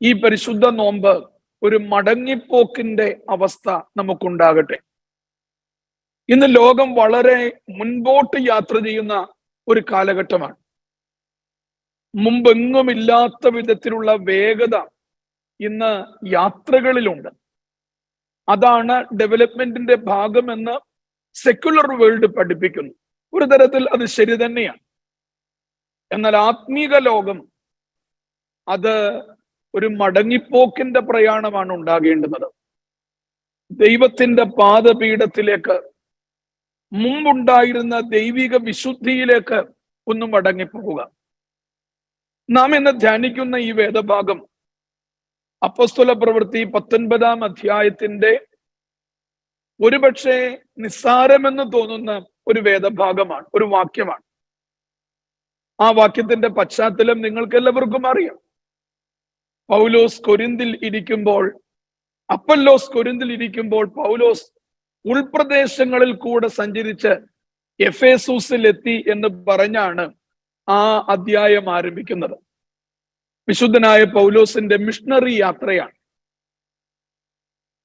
ഈ പരിശുദ്ധ നോമ്പ് ഒരു മടങ്ങിപ്പോക്കിന്റെ അവസ്ഥ നമുക്കുണ്ടാകട്ടെ. ഇന്ന് ലോകം വളരെ മുൻപോട്ട് യാത്ര ചെയ്യുന്ന ഒരു കാലഘട്ടമാണ്. മുമ്പെങ്ങുമില്ലാത്ത വിധത്തിലുള്ള വേഗത ഇന്ന് യാത്രകളിലുണ്ട്. അതാണ് ഡെവലപ്മെന്റിന്റെ ഭാഗമെന്ന് സെക്യുലർ വേൾഡ് പഠിപ്പിക്കുന്നു. ഒരു തരത്തിൽ അത് ശരി തന്നെയാണ്. എന്നാൽ ആത്മീക ലോകം അത് ഒരു മടങ്ങിപ്പോക്കിന്റെ പ്രയാണമാണ് ഉണ്ടാകേണ്ടുന്നത്. ദൈവത്തിന്റെ പാദപീഠത്തിലേക്ക്, മുമ്പുണ്ടായിരുന്ന ദൈവിക വിശുദ്ധിയിലേക്ക് ഒന്ന് മടങ്ങിപ്പോകുക. നാം ഇന്ന് ധ്യാനിക്കുന്ന ഈ വേദഭാഗം അപ്പോസ്തല പ്രവൃത്തി 19-ാം അധ്യായത്തിന്റെ ഒരുപക്ഷെ നിസ്സാരമെന്ന് തോന്നുന്ന ഒരു വേദഭാഗമാണ്, ഒരു വാക്യമാണ്. ആ വാക്യത്തിന്റെ പശ്ചാത്തലം നിങ്ങൾക്ക് എല്ലാവർക്കും അറിയാം. പൗലോസ് കൊരിന്തിൽ ഇരിക്കുമ്പോൾ, അപ്പല്ലോസ് കൊരിന്തിൽ ഇരിക്കുമ്പോൾ പൗലോസ് ഉൾപ്രദേശങ്ങളിൽ കൂടെ സഞ്ചരിച്ച് എഫേസൂസിൽ എത്തി എന്ന് പറഞ്ഞാണ് ആ അധ്യായം ആരംഭിക്കുന്നത്. വിശുദ്ധനായ പൗലോസിന്റെ മിഷണറി യാത്രയാണ്.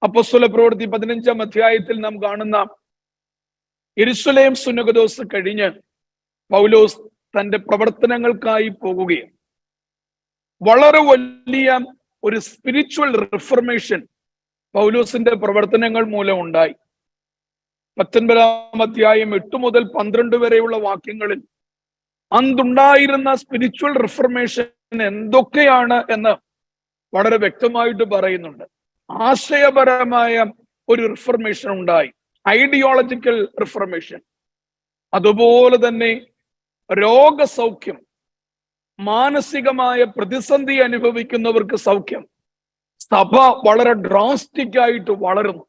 അപ്പോസ്തല പ്രവൃത്തി 15-ാം അധ്യായത്തിൽ നാം കാണുന്ന യെരുശലേം സുന്നകദോസ് കഴിഞ്ഞ് പൗലോസ് തന്റെ പ്രവർത്തനങ്ങൾക്കായി പോകുകയാണ്. വളരെ വലിയ ഒരു സ്പിരിച്വൽ റിഫർമേഷൻ പൗലോസിന്റെ പ്രവർത്തനങ്ങൾ മൂലം ഉണ്ടായി. 19-ാം അധ്യായം 8 മുതൽ 12 വരെയുള്ള വാക്യങ്ങളിൽ അന്നുണ്ടായിരുന്ന സ്പിരിച്വൽ റിഫർമേഷൻ എന്തൊക്കെയാണ് എന്ന് വളരെ വ്യക്തമായിട്ട് പറയുന്നുണ്ട്. ആശയപരമായ ഒരു റിഫർമേഷൻ ഉണ്ടായി, ഐഡിയോളജിക്കൽ റിഫർമേഷൻ. അതുപോലെ തന്നെ രോഗസൗഖ്യം, മാനസികമായ പ്രതിസന്ധി അനുഭവിക്കുന്നവർക്ക് സൗഖ്യം. സഭ വളരെ ഡ്രാസ്റ്റിക് ആയിട്ട് വളരുന്നു.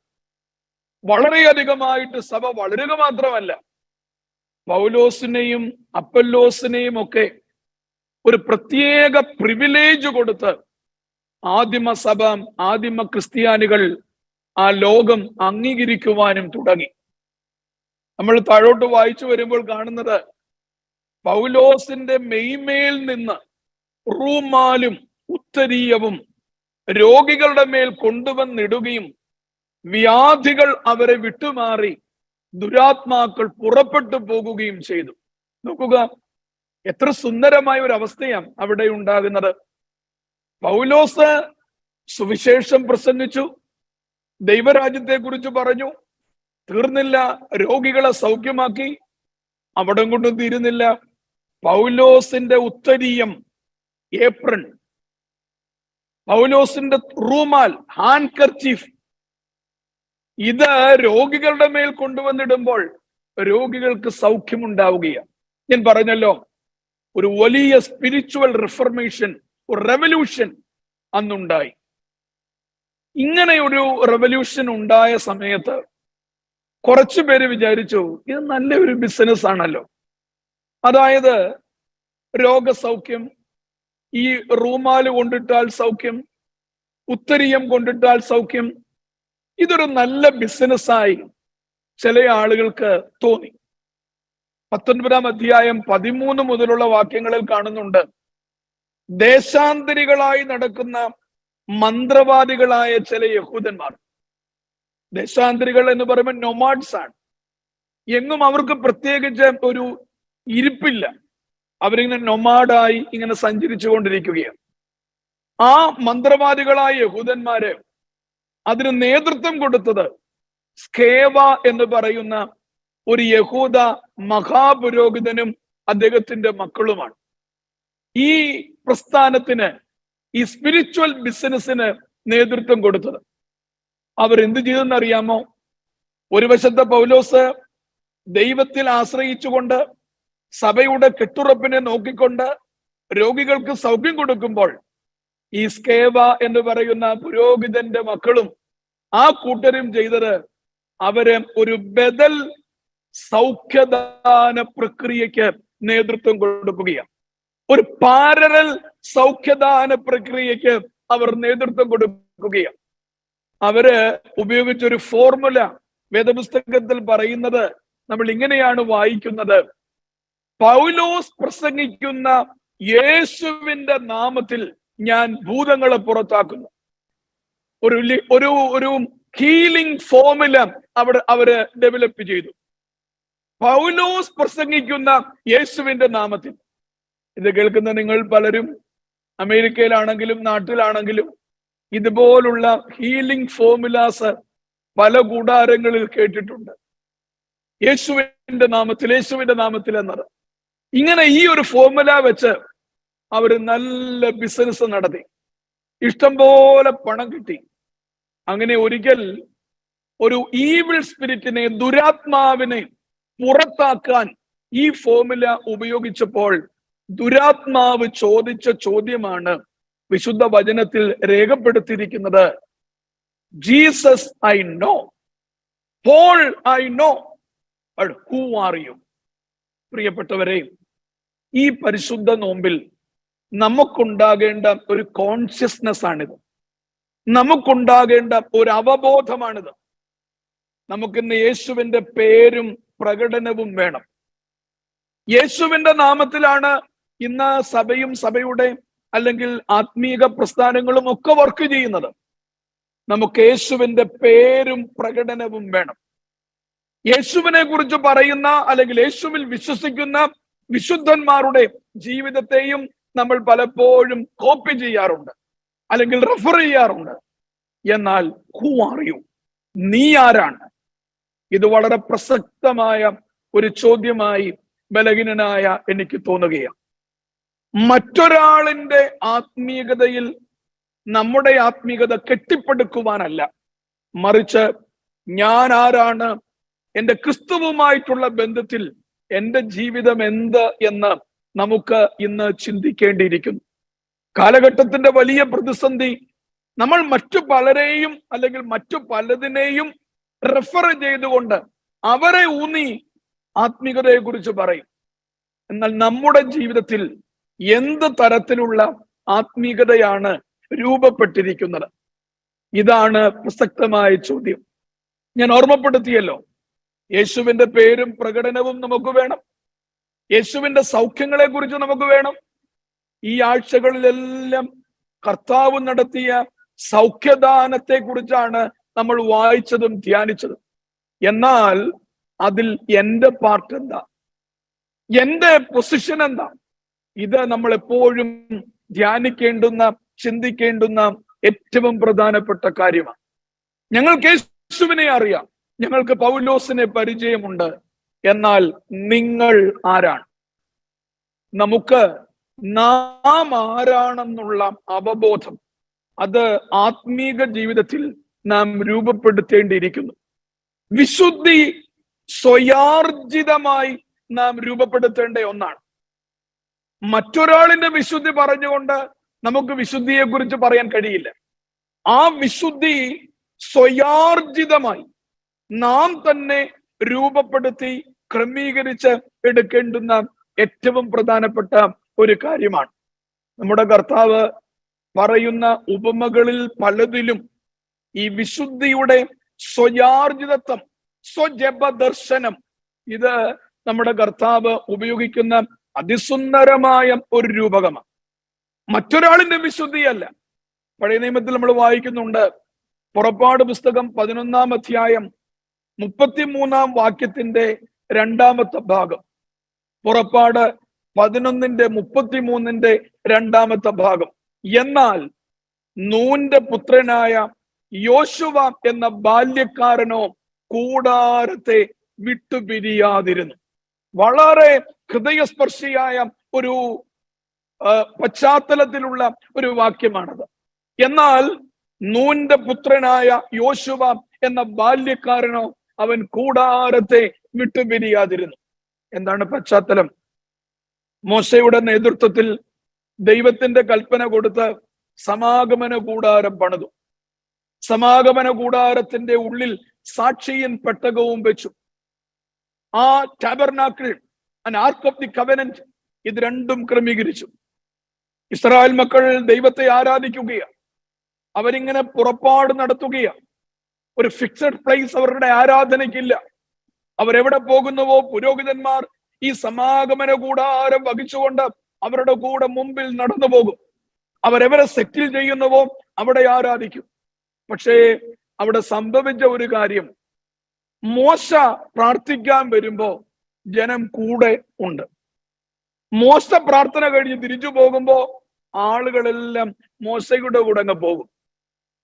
വളരെയധികമായിട്ട് സഭ വളരുക മാത്രമല്ല, പൗലോസിനെയും അപ്പല്ലോസിനെയും ഒക്കെ ഒരു പ്രത്യേക പ്രിവിലേജ് കൊടുത്ത് ആദിമസഭ, ആദിമ ക്രിസ്ത്യാനികൾ ആ ലോകം അംഗീകരിക്കുവാനും തുടങ്ങി. നമ്മൾ താഴോട്ട് വായിച്ചു വരുമ്പോൾ കാണുന്നത് പൗലോസിന്റെ മെയ്മേൽ നിന്ന് റൂമാലും ഉത്തരീയവും രോഗികളുടെ മേൽ കൊണ്ടുവന്നിടുകയും വ്യാധികൾ അവരെ വിട്ടുമാറി ദുരാത്മാക്കൾ പുറപ്പെട്ടു പോകുകയും ചെയ്തു. നോക്കുക, എത്ര സുന്ദരമായ ഒരു അവസ്ഥയാണ് അവിടെ ഉണ്ടാകുന്നത്. പൗലോസ് സുവിശേഷം പ്രസംഗിച്ചു, ദൈവരാജ്യത്തെ കുറിച്ച് പറഞ്ഞു, തീർന്നില്ല, രോഗികളെ സൗഖ്യമാക്കി. അവിടെ കൊണ്ടും തീരുന്നില്ല. പൗലോസിന്റെ ഉത്തരീയം, ഏപ്രൺ, പൗലോസിന്റെ റൂമാൽ, ഹാൻഡ് കർച്ചീഫ്, ഇത് രോഗികളുടെ മേൽ കൊണ്ടുവന്നിടുമ്പോൾ രോഗികൾക്ക് സൗഖ്യമുണ്ടാവുകയാണ്. ഞാൻ പറഞ്ഞല്ലോ, ഒരു വലിയ സ്പിരിച്വൽ റിഫർമേഷൻ, ഒരു റെവല്യൂഷൻ അന്നുണ്ടായി. ഇങ്ങനെ ഒരു റെവല്യൂഷൻ ഉണ്ടായ സമയത്ത് കുറച്ചു പേര് വിചാരിച്ചു, ഇത് നല്ലൊരു ബിസിനസ് ആണല്ലോ. അതായത് രോഗസൗഖ്യം, ഈ റൂമാല് കൊണ്ടിട്ടാൽ സൗഖ്യം, ഉത്തരീയം കൊണ്ടിട്ടാൽ സൗഖ്യം, ഇതൊരു നല്ല ബിസിനസ്സായി ചില ആളുകൾക്ക് തോന്നി. 19-ാം അധ്യായം 13 മുതലുള്ള വാക്യങ്ങളിൽ കാണുന്നുണ്ട്, ദേശാന്തരികളായി നടക്കുന്ന മന്ത്രവാദികളായ ചില യഹൂദന്മാർ. ദേശാന്തരികൾ എന്ന് പറയുമ്പോൾ നൊമാഡ്സ് ആണ്. എങ്ങും അവർക്ക് പ്രത്യേകിച്ച് ഒരു ഇരിപ്പില്ല. അവരിങ്ങനെ നൊമാഡായി ഇങ്ങനെ സഞ്ചരിച്ചു കൊണ്ടിരിക്കുകയാണ്. ആ മന്ത്രവാദികളായ യഹൂദന്മാര് അതിന് നേതൃത്വം കൊടുത്തത് സ്കേവ എന്ന് പറയുന്ന ഒരു യഹൂദ മഹാപുരോഹിതനും അദ്ദേഹത്തിന്റെ മക്കളുമാണ്. ഈ പ്രസ്ഥാനത്തിന്, ഈ സ്പിരിച്വൽ ബിസിനസിന് നേതൃത്വം കൊടുത്തത്. അവർ എന്ത് ചെയ്തെന്നറിയാമോ? ഒരു വശത്തെ പൗലോസ് ദൈവത്തിൽ ആശ്രയിച്ചുകൊണ്ട് സഭയുടെ കെട്ടുറപ്പിനെ നോക്കിക്കൊണ്ട് രോഗികൾക്ക് സൗഖ്യം കൊടുക്കുമ്പോൾ, ഈ സ്കേവ എന്ന് പറയുന്ന പുരോഹിതന്റെ മക്കളും ആ കൂട്ടരും ചെയ്തത്, അവര് ഒരു ബദൽ സൗഖ്യദാന പ്രക്രിയയ്ക്ക് നേതൃത്വം കൊടുക്കുകയാണ്. ഒരു പാരലൽ സൗഖ്യദാന പ്രക്രിയയ്ക്ക് അവർ നേതൃത്വം കൊടുക്കുകയാണ്. അവര് ഉപയോഗിച്ചൊരു ഫോർമുല വേദപുസ്തകത്തിൽ പറയുന്നത് നമ്മൾ ഇങ്ങനെയാണ് വായിക്കുന്നത്: പൗലോസ് പ്രസംഗിക്കുന്ന യേശുവിന്റെ നാമത്തിൽ ഞാൻ ഭൂതങ്ങളെ പുറത്താക്കുന്നു. ഒരു ഒരു ഒരു ഹീലിംഗ് ഫോർമുല അവര് ഡെവലപ്പ് ചെയ്തു. പൗലോസ് പ്രസംഗിക്കുന്ന യേശുവിന്റെ നാമത്തിൽ. ഇത് കേൾക്കുന്ന നിങ്ങൾ പലരും അമേരിക്കയിലാണെങ്കിലും നാട്ടിലാണെങ്കിലും ഇതുപോലുള്ള ഹീലിംഗ് ഫോർമുലാസ് പല കൂടാരങ്ങളിൽ കേട്ടിട്ടുണ്ട്. യേശുവിന്റെ നാമത്തിൽ, യേശുവിന്റെ നാമത്തിൽ എന്നത്. ഇങ്ങനെ ഈ ഒരു ഫോർമുല വെച്ച് അവര് നല്ല ബിസിനസ് നടത്തി, ഇഷ്ടംപോലെ പണം കിട്ടി. അങ്ങനെ ഒരിക്കൽ ഒരു ഈവിൾ സ്പിരിറ്റിനെ, ദുരാത്മാവിനെ പുറത്താക്കാൻ ഈ ഫോർമുല ഉപയോഗിച്ചപ്പോൾ ദുരാത്മാവ് ചോദിച്ച ചോദ്യമാണ് വിശുദ്ധ വചനത്തിൽ രേഖപ്പെടുത്തിയിരിക്കുന്നത്. Jesus I know, Paul I know, but who are you? പ്രിയപ്പെട്ടവരെ, ഈ പരിശുദ്ധ നോമ്പിൽ നമുക്കുണ്ടാകേണ്ട ഒരു കോൺഷ്യസ്നെസ് ആണിത്. നമുക്കുണ്ടാകേണ്ട ഒരു അവബോധമാണിത്. നമുക്കിന്ന് യേശുവിന്റെ പേരും പ്രകടനവും വേണം. യേശുവിന്റെ നാമത്തിലാണ് ഇന്ന് സഭയും സഭയുടെ അല്ലെങ്കിൽ ആത്മീക പ്രസ്ഥാനങ്ങളും ഒക്കെ വർക്ക് ചെയ്യുന്നത്. നമുക്ക് യേശുവിന്റെ പേരും പ്രകടനവും വേണം. യേശുവിനെ കുറിച്ച് പറയുന്ന അല്ലെങ്കിൽ യേശുവിൽ വിശ്വസിക്കുന്ന വിശുദ്ധന്മാരുടെ ജീവിതത്തെയും നമ്മൾ പലപ്പോഴും കോപ്പി ചെയ്യാറുണ്ട് അല്ലെങ്കിൽ റെഫർ ചെയ്യാറുണ്ട്. എന്നാൽ ഹൂ ആർ യു? നീ ആരാണ്? ഇത് വളരെ പ്രസക്തമായ ഒരു ചോദ്യമായി ബലഹീനനായ എനിക്ക് തോന്നുകയാണ്. മറ്റൊരാളിന്റെ ആത്മീയതയിൽ നമ്മുടെ ആത്മീയത കെട്ടിപ്പടുക്കുവാനല്ല, മറിച്ച് ഞാൻ ആരാണ്, എൻ്റെ ക്രിസ്തുവുമായിട്ടുള്ള ബന്ധത്തിൽ എൻ്റെ ജീവിതം എന്ത് എന്ന് നമുക്ക് ഇന്ന് ചിന്തിക്കേണ്ടിയിരിക്കുന്നു. കാലഘട്ടത്തിന്റെ വലിയ പ്രതിസന്ധി, നമ്മൾ മറ്റു പലരെയും അല്ലെങ്കിൽ മറ്റു പലതിനെയും റെഫർ ചെയ്തുകൊണ്ട് അവരെ ഊന്നി ആത്മീയതയെ കുറിച്ച് പറയും. എന്നാൽ നമ്മുടെ ജീവിതത്തിൽ എന്ത് തരത്തിലുള്ള ആത്മീയതയാണ് രൂപപ്പെട്ടിരിക്കുന്നത്? ഇതാണ് പ്രസക്തമായ ചോദ്യം. ഞാൻ ഓർമ്മപ്പെടുത്തിയല്ലോ, യേശുവിന്റെ പേരും പ്രകടനവും നമുക്ക് വേണം. യേശുവിന്റെ സൗഖ്യങ്ങളെ കുറിച്ച് നമുക്ക് വേണം. ഈ ആഴ്ചകളിലെല്ലാം കർത്താവ് നടത്തിയ സൗഖ്യദാനത്തെ കുറിച്ചാണ് നമ്മൾ വായിച്ചതും ധ്യാനിച്ചതും. എന്നാൽ അതിൽ എൻ്റെ പാർട്ട് എന്താ, എൻ്റെ പൊസിഷൻ എന്താ? ഇത് നമ്മൾ എപ്പോഴും ധ്യാനിക്കേണ്ടുന്ന, ചിന്തിക്കേണ്ടുന്ന ഏറ്റവും പ്രധാനപ്പെട്ട കാര്യമാണ്. ഞങ്ങൾക്ക് യേശുവിനെ അറിയാം, ഞങ്ങൾക്ക് പൗലോസിനെ പരിചയമുണ്ട്. എന്നാൽ നിങ്ങൾ ആരാണ്? നമുക്ക് നാം ആരാണെന്നുള്ള അവബോധം, അത് ആത്മീക ജീവിതത്തിൽ നാം രൂപപ്പെടുത്തേണ്ടിയിരിക്കുന്നു. വിശുദ്ധി സ്വയാർജിതമായി നാം രൂപപ്പെടുത്തേണ്ട ഒന്നാണ്. മറ്റൊരാളിന്റെ വിശുദ്ധി പറഞ്ഞുകൊണ്ട് നമുക്ക് വിശുദ്ധിയെ കുറിച്ച് പറയാൻ കഴിയില്ല. ആ വിശുദ്ധി സ്വയാർജിതമായി നാം തന്നെ രൂപപ്പെടുത്തി ക്രമീകരിച്ച് എടുക്കേണ്ടുന്ന ഏറ്റവും പ്രധാനപ്പെട്ട ഒരു കാര്യമാണ്. നമ്മുടെ കർത്താവ് പറയുന്ന ഉപമകളിൽ പലതിലും ഈ വിശുദ്ധിയുടെ സ്വയാർജിതത്വം, സ്വജപദർശനം, ഇത് നമ്മുടെ കർത്താവ് ഉപയോഗിക്കുന്ന അതിസുന്ദരമായ ഒരു രൂപകമാണ്. മറ്റൊരാളിന്റെ വിശുദ്ധിയല്ല. പഴയ നിയമത്തിൽ നമ്മൾ വായിക്കുന്നുണ്ട്, പുറപ്പാട് പുസ്തകം 11-ാം അധ്യായം 33-ാം വാക്യത്തിന്റെ 2-ാമത്തെ ഭാഗം. പുറപ്പാട് 11:33 2-ാമത്തെ ഭാഗം. എന്നാൽ നൂന്റെ പുത്രനായ യോശുവ എന്ന ബാല്യക്കാരനോ കൂടാരത്തെ വിട്ടുപിരിയാതിരുന്നു. വളരെ ഹൃദയസ്പർശിയായ ഒരു പശ്ചാത്തലത്തിലുള്ള ഒരു വാക്യമാണത്. എന്നാൽ നൂന്റെ പുത്രനായ യോശുവ എന്ന ബാല്യക്കാരനോ അവൻ കൂടാരത്തെ വിട്ടുപിരിയാതിരുന്നു. എന്താണ് പശ്ചാത്തലം? മോശയുടെ നേതൃത്വത്തിൽ ദൈവത്തിന്റെ കൽപ്പന കൊടുത്ത് സമാഗമന കൂടാരം പണിതു. സമാഗമന കൂടാരത്തിന്റെ ഉള്ളിൽ സാക്ഷിയൻ പെട്ടകവും വെച്ചു. ആ tabernacle and arc of the covenant, ഇത് രണ്ടും ക്രമീകരിച്ചു. ഇസ്രായേൽ മക്കൾ ദൈവത്തെ ആരാധിക്കുകയാണ്. അവരിങ്ങനെ പുറപ്പാട് നടത്തുകയാണ്. ഒരു ഫിക്സഡ് പ്ലേസ് അവരുടെ ആരാധനയ്ക്കില്ല. അവരെവിടെ പോകുന്നുവോ പുരോഹിതന്മാർ ഈ സമാഗമന കൂടാരം വഹിച്ചുകൊണ്ട് അവരുടെ കൂടെ മുമ്പിൽ നടന്നു പോകും. അവരെവരെ സെറ്റിൽ ചെയ്യുന്നുവോ അവിടെ ആരാധിക്കും. പക്ഷേ അവിടെ സംഭവിച്ച ഒരു കാര്യം, മോശ പ്രാർത്ഥിക്കാൻ വരുമ്പോ ജനം കൂടെ ഉണ്ട്. മോശ പ്രാർത്ഥന കഴിഞ്ഞ് തിരിച്ചു പോകുമ്പോ ആളുകളെല്ലാം മോശയുടെ കൂടെ അങ്ങ് പോകും.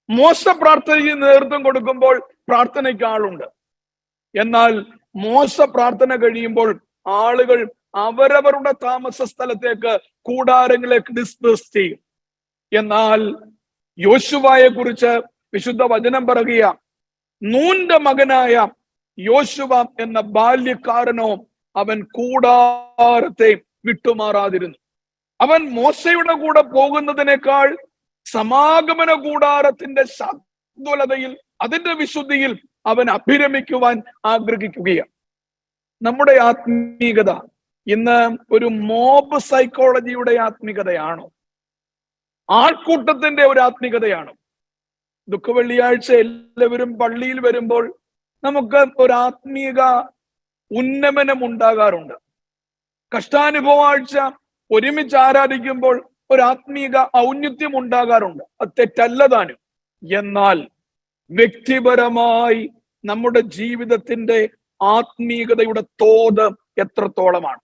മോശ പ്രാർത്ഥനയ്ക്ക് നേതൃത്വം കൊടുക്കുമ്പോൾ പ്രാർത്ഥനയ്ക്ക് ആളുണ്ട്. എന്നാൽ മോശ പ്രാർത്ഥന കഴിയുമ്പോൾ ആളുകൾ അവരവരുടെ താമസ സ്ഥലത്തേക്ക് കൂടാരങ്ങളെ ഡിസ്പേഴ്സ് ചെയ്യും. എന്നാൽ യോശുവയെ കുറിച്ച് വിശുദ്ധ വചനം പറയുക, നൂന്റെ മകനായ യോശുവ എന്ന ബാല്യക്കാരനോ അവൻ കൂടാരത്തെ വിട്ടുമാറാതിരുന്നു. അവൻ മോശയുടെ കൂടെ പോകുന്നതിനേക്കാൾ സമാഗമന കൂടാരത്തിന്റെ ശാദ്വലതയിൽ, അതിന്റെ വിശുദ്ധിയിൽ അവൻ അഭിരമിക്കുവാൻ ആഗ്രഹിക്കുകയാണ്. നമ്മുടെ ആത്മീകത ഇന്ന് ഒരു മോബ് സൈക്കോളജിയുടെ ആത്മീകതയാണോ? ആൾക്കൂട്ടത്തിന്റെ ഒരു ആത്മീകതയാണോ? ദുഃഖവെള്ളിയാഴ്ച എല്ലാവരും പള്ളിയിൽ വരുമ്പോൾ നമുക്ക് ഒരു ആത്മീക ഉന്നമനം ഉണ്ടാകാറുണ്ട്. കഷ്ടാനുഭവാഴ്ച ഒരുമിച്ച് ആരാധിക്കുമ്പോൾ ഒരു ആത്മീക ഔന്നത്യം ഉണ്ടാകാറുണ്ട്. അത് തെറ്റല്ല താനും. എന്നാൽ വ്യക്തിപരമായി നമ്മുടെ ജീവിതത്തിന്റെ ആത്മീകതയുടെ തോത് എത്രത്തോളമാണ്?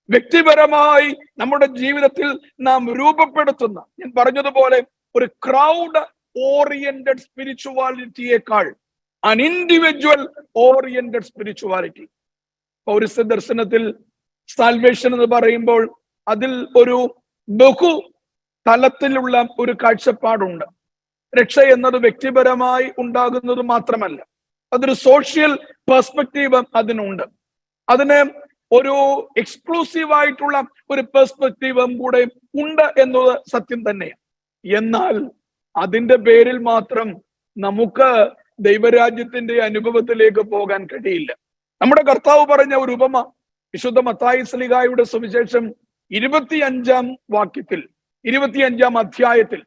വ്യക്തിപരമായി നമ്മുടെ ജീവിതത്തിൽ നാം രൂപപ്പെടുത്തുന്ന, ഞാൻ പറഞ്ഞതുപോലെ, ഒരു ക്രൗഡ് ഓറിയന്റഡ് സ്പിരിച്വാലിറ്റിയേക്കാൾ അൻ ഇൻഡിവിജ്വൽ ഓറിയന്റഡ് സ്പിരിച്വാലിറ്റി. പൗരസ്ത്യ ദർശനത്തിൽ സാൽവേഷൻ എന്ന് പറയുമ്പോൾ അതിൽ ഒരു ബഹു തലത്തിലുള്ള ഒരു കാഴ്ചപ്പാടുണ്ട്. രക്ഷ എന്നത് വ്യക്തിപരമായി ഉണ്ടാകുന്നത് മാത്രമല്ല, അതൊരു സോഷ്യൽ പെർസ്പെക്റ്റീവ് അതിനുണ്ട്. അതിന് ഒരു എക്സ്ക്ലൂസീവ് ആയിട്ടുള്ള ഒരു പെർസ്പെക്റ്റീവും കൂടെ ഉണ്ട് എന്നത് സത്യം തന്നെയാണ്. എന്നാൽ അതിന്റെ പേരിൽ മാത്രം നമുക്ക് ദൈവരാജ്യത്തിന്റെ അനുഭവത്തിലേക്ക് പോകാൻ കഴിയില്ല. നമ്മുടെ കർത്താവ് പറഞ്ഞ ഒരു ഉപമ വിശുദ്ധ മത്തായി ശ്ലീഹായുടെ സുവിശേഷം 25-ാം വാക്യത്തിൽ, 25-ാം അധ്യായത്തിൽ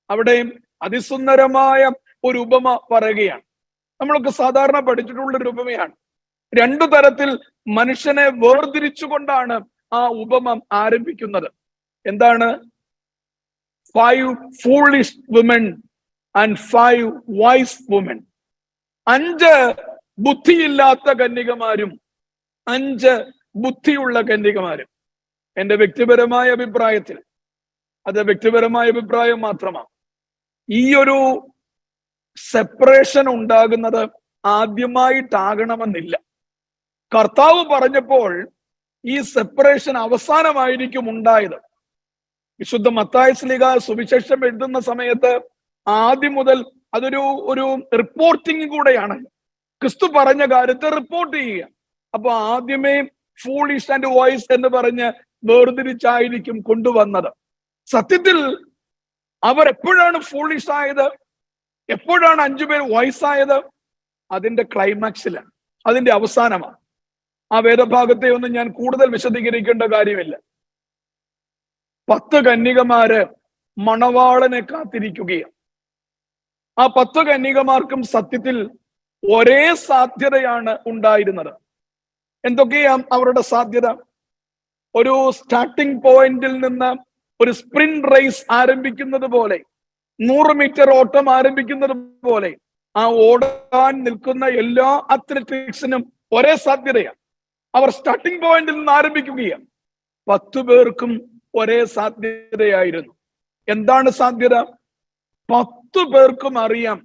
അവിടെ അതിസുന്ദരമായ ഒരു ഉപമ പറയുകയാണ്. നമ്മളൊക്കെ സാധാരണ പഠിച്ചിട്ടുള്ളൊരു ഉപമയാണ്. രണ്ടു തരത്തിൽ മനുഷ്യനെ വേർതിരിച്ചുകൊണ്ടാണ് ആ ഉപമ ആരംഭിക്കുന്നത്. എന്താണ്? 5 foolish women and 5 wise women. 5 ബുദ്ധിയില്ലാത്ത കന്യകമാരും 5 ബുദ്ധിയുള്ള കന്യകമാരും. എന്റെ വ്യക്തിപരമായ അഭിപ്രായത്തിൽ, അത് വ്യക്തിപരമായ അഭിപ്രായം മാത്രമാണ്, ഈ ഒരു സെപ്പറേഷൻ ഉണ്ടാകുന്നത് ആദ്യമായിട്ടാകണമെന്നില്ല. കർത്താവ് പറഞ്ഞപ്പോൾ ഈ സെപ്പറേഷൻ അവസാനമായിരിക്കും ഉണ്ടായത്. വിശുദ്ധ മത്തായി ശ്ലീഹാ സുവിശേഷം എഴുതുന്ന സമയത്ത് ആദ്യം മുതൽ അതൊരു റിപ്പോർട്ടിംഗ് കൂടെയാണ്. ക്രിസ്തു പറഞ്ഞ കാര്യത്തെ റിപ്പോർട്ട് ചെയ്യുക. അപ്പൊ ആദ്യമേ ഫൂളിഷ് ആൻഡ് വോയിസ് എന്ന് പറഞ്ഞ് വേർതിരിച്ചായിരിക്കും കൊണ്ടുവന്നത്. സത്യത്തിൽ അവരെപ്പോഴാണ് ഫൂളിഷ് ആയത്, എപ്പോഴാണ് 5 പേർ വോയിസ് ആയത്? അതിന്റെ ക്ലൈമാക്സിലാണ്, അതിന്റെ അവസാനമാണ്. ആ വേദഭാഗത്തെ ഒന്നും ഞാൻ കൂടുതൽ വിശദീകരിക്കേണ്ട കാര്യമില്ല. 10 കന്യകമാര് മണവാളനെ കാത്തിരിക്കുകയാണ്. ആ 10 കന്യകമാർക്കും സത്യത്തിൽ ഒരേ സാധ്യതയാണ് ഉണ്ടായിരുന്നത്. എന്തൊക്കെയാണ് അവരുടെ സാധ്യത? ഒരു സ്റ്റാർട്ടിംഗ് പോയിന്റിൽ നിന്ന് ഒരു സ്പ്രിന്റ് റേസ് ആരംഭിക്കുന്നത് പോലെ, 100 മീറ്റർ ഓട്ടം ആരംഭിക്കുന്നത് പോലെ, ആ ഓടാൻ നിൽക്കുന്ന എല്ലാ അത്ലറ്റിക്സിനും ഒരേ സാധ്യതയാണ്. അവർ സ്റ്റാർട്ടിംഗ് പോയിന്റിൽ നിന്ന് ആരംഭിക്കുകയാണ്. 10 പേർക്കും ഒരേ സാധ്യതയായിരുന്നു. എന്താണ് സാധ്യത? 10 പേർക്കും അറിയാം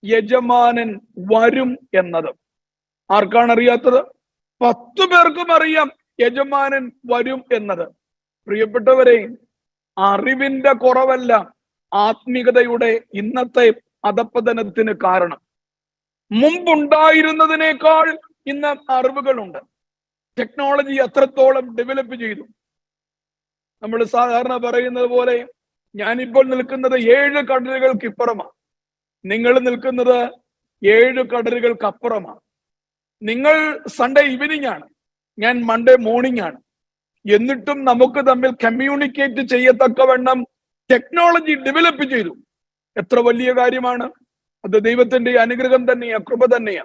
യജമാനൻ വരും എന്നത്. ആർക്കാണ് അറിയാത്തത്? 10 പേർക്കും അറിയാം യജമാനൻ വരും എന്നത്. പ്രിയപ്പെട്ടവരെ, അറിവിന്റെ കുറവല്ല ആത്മീകതയുടെ ഇന്നത്തെ അധപ്പതനത്തിന് കാരണം. മുമ്പുണ്ടായിരുന്നതിനേക്കാൾ ഇന്ന് അറിവുകളുണ്ട്. ടെക്നോളജി അത്രത്തോളം ഡെവലപ്പ് ചെയ്തു. നമ്മൾ സാധാരണ പറയുന്നത് പോലെ, ഞാനിപ്പോൾ നിൽക്കുന്നത് 7 കടലുകൾക്ക് ഇപ്പുറമാണ്, നിങ്ങൾ നിൽക്കുന്നത് 7 കടലുകൾക്ക് അപ്പുറമാണ്. നിങ്ങൾ സൺഡേ ഈവനിങ് ആണ്, ഞാൻ മൺഡേ മോർണിംഗ് ആണ്. എന്നിട്ടും നമുക്ക് തമ്മിൽ കമ്മ്യൂണിക്കേറ്റ് ചെയ്യത്തക്കവണ്ണം ടെക്നോളജി ഡെവലപ്പ് ചെയ്തു. എത്ര വലിയ കാര്യമാണ് അത്! ദൈവത്തിന്റെ അനുഗ്രഹം തന്നെയാ, കൃപ തന്നെയാ.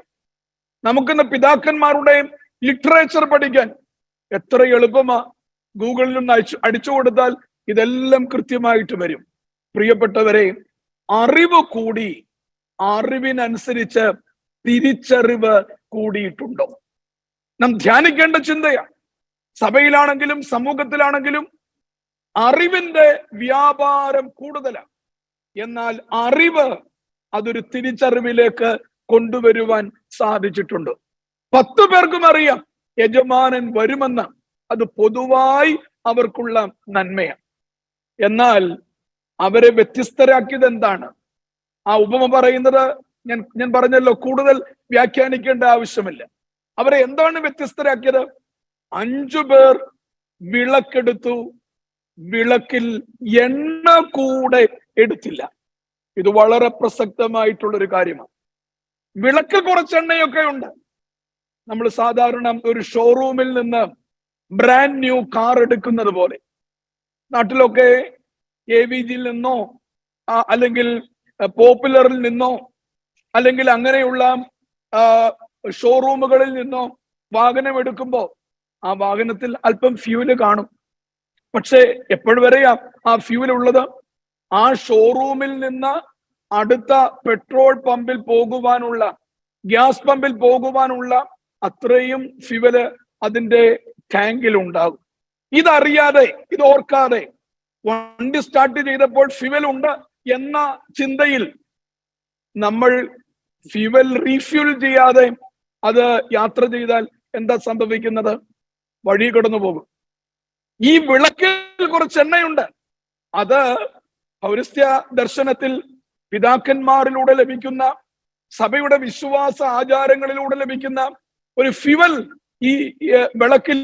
നമുക്കിന്ന് പിതാക്കന്മാരുടെ ലിറ്ററേച്ചർ പഠിക്കാൻ എത്ര എളുപ്പമാ! ഗൂഗിളിൽ നിന്ന് അടിച്ചു കൊടുത്താൽ ഇതെല്ലാം കൃത്യമായിട്ട് വരും. പ്രിയപ്പെട്ടവരെ, അറിവ് കൂടി, അറിവിനനുസരിച്ച് തിരിച്ചറിവ് കൂടിയിട്ടുണ്ടോ? നാം ധ്യാനിക്കേണ്ട ചിന്തയാണ്. സഭയിലാണെങ്കിലും സമൂഹത്തിലാണെങ്കിലും അറിവിന്റെ വ്യാപാരം കൂടുതലാണ്. എന്നാൽ അറിവ് അതൊരു തിരിച്ചറിവിലേക്ക് കൊണ്ടുവരുവാൻ സാധിച്ചിട്ടുണ്ട്. 10 പേർക്കും അറിയാം യജമാനൻ വരുമെന്ന്. അത് പൊതുവായി അവർക്കുള്ള നന്മയാണ്. എന്നാൽ അവരെ വ്യത്യസ്തരാക്കിയത് എന്താണ്? ആ ഉപമ പറയുന്നത് ഞാൻ പറഞ്ഞല്ലോ, കൂടുതൽ വ്യാഖ്യാനിക്കേണ്ട ആവശ്യമില്ല. അവരെ എന്താണ് വ്യത്യസ്തരാക്കിയത്? 5 പേർ വിളക്കെടുത്തു, വിളക്കിൽ എണ്ണ കൂടെ എടുത്തില്ല. ഇത് വളരെ പ്രസക്തമായിട്ടുള്ളൊരു കാര്യമാണ്. വിളക്ക് കുറച്ച് എണ്ണയൊക്കെ ഉണ്ട്. നമ്മൾ സാധാരണ ഒരു ഷോറൂമിൽ നിന്ന് ബ്രാൻഡ് ന്യൂ കാർ എടുക്കുന്നത് പോലെ, നാട്ടിലൊക്കെ AVGയിൽ നിന്നോ അല്ലെങ്കിൽ പോപ്പുലറിൽ നിന്നോ അല്ലെങ്കിൽ അങ്ങനെയുള്ള ഷോറൂമുകളിൽ നിന്നോ വാഹനം എടുക്കുമ്പോൾ ആ വാഹനത്തിൽ അല്പം ഫ്യൂല് കാണും. പക്ഷെ എപ്പോഴും വരെയാ ആ ഫ്യൂൽ ഉള്ളത്? ആ ഷോറൂമിൽ നിന്ന് അടുത്ത പെട്രോൾ പമ്പിൽ പോകുവാനുള്ള, ഗ്യാസ് പമ്പിൽ പോകുവാനുള്ള അത്രയും ഫ്യൂവല് അതിന്റെ ടാങ്കിൽ ഉണ്ടാകും. ഇതറിയാതെ, ഇത് ഓർക്കാതെ വണ്ടി സ്റ്റാർട്ട് ചെയ്തപ്പോൾ ഫ്യൂവൽ ഉണ്ട് എന്ന ചിന്തയിൽ നമ്മൾ ഫ്യൂവൽ റീഫ്യൂൽ ചെയ്യാതെ അത് യാത്ര ചെയ്താൽ എന്താ സംഭവിക്കുന്നത്? വഴി കടന്നു പോകും. ഈ വിളക്കിൽ കുറച്ച് എണ്ണയുണ്ട്. അത് പൗരസ്ത്യ ദർശനത്തിൽ പിതാക്കന്മാരിലൂടെ ലഭിക്കുന്ന, സഭയുടെ വിശ്വാസ ആചാരങ്ങളിലൂടെ ലഭിക്കുന്ന ഒരു ഫ്യൂവൽ ഈ വിളക്കിൽ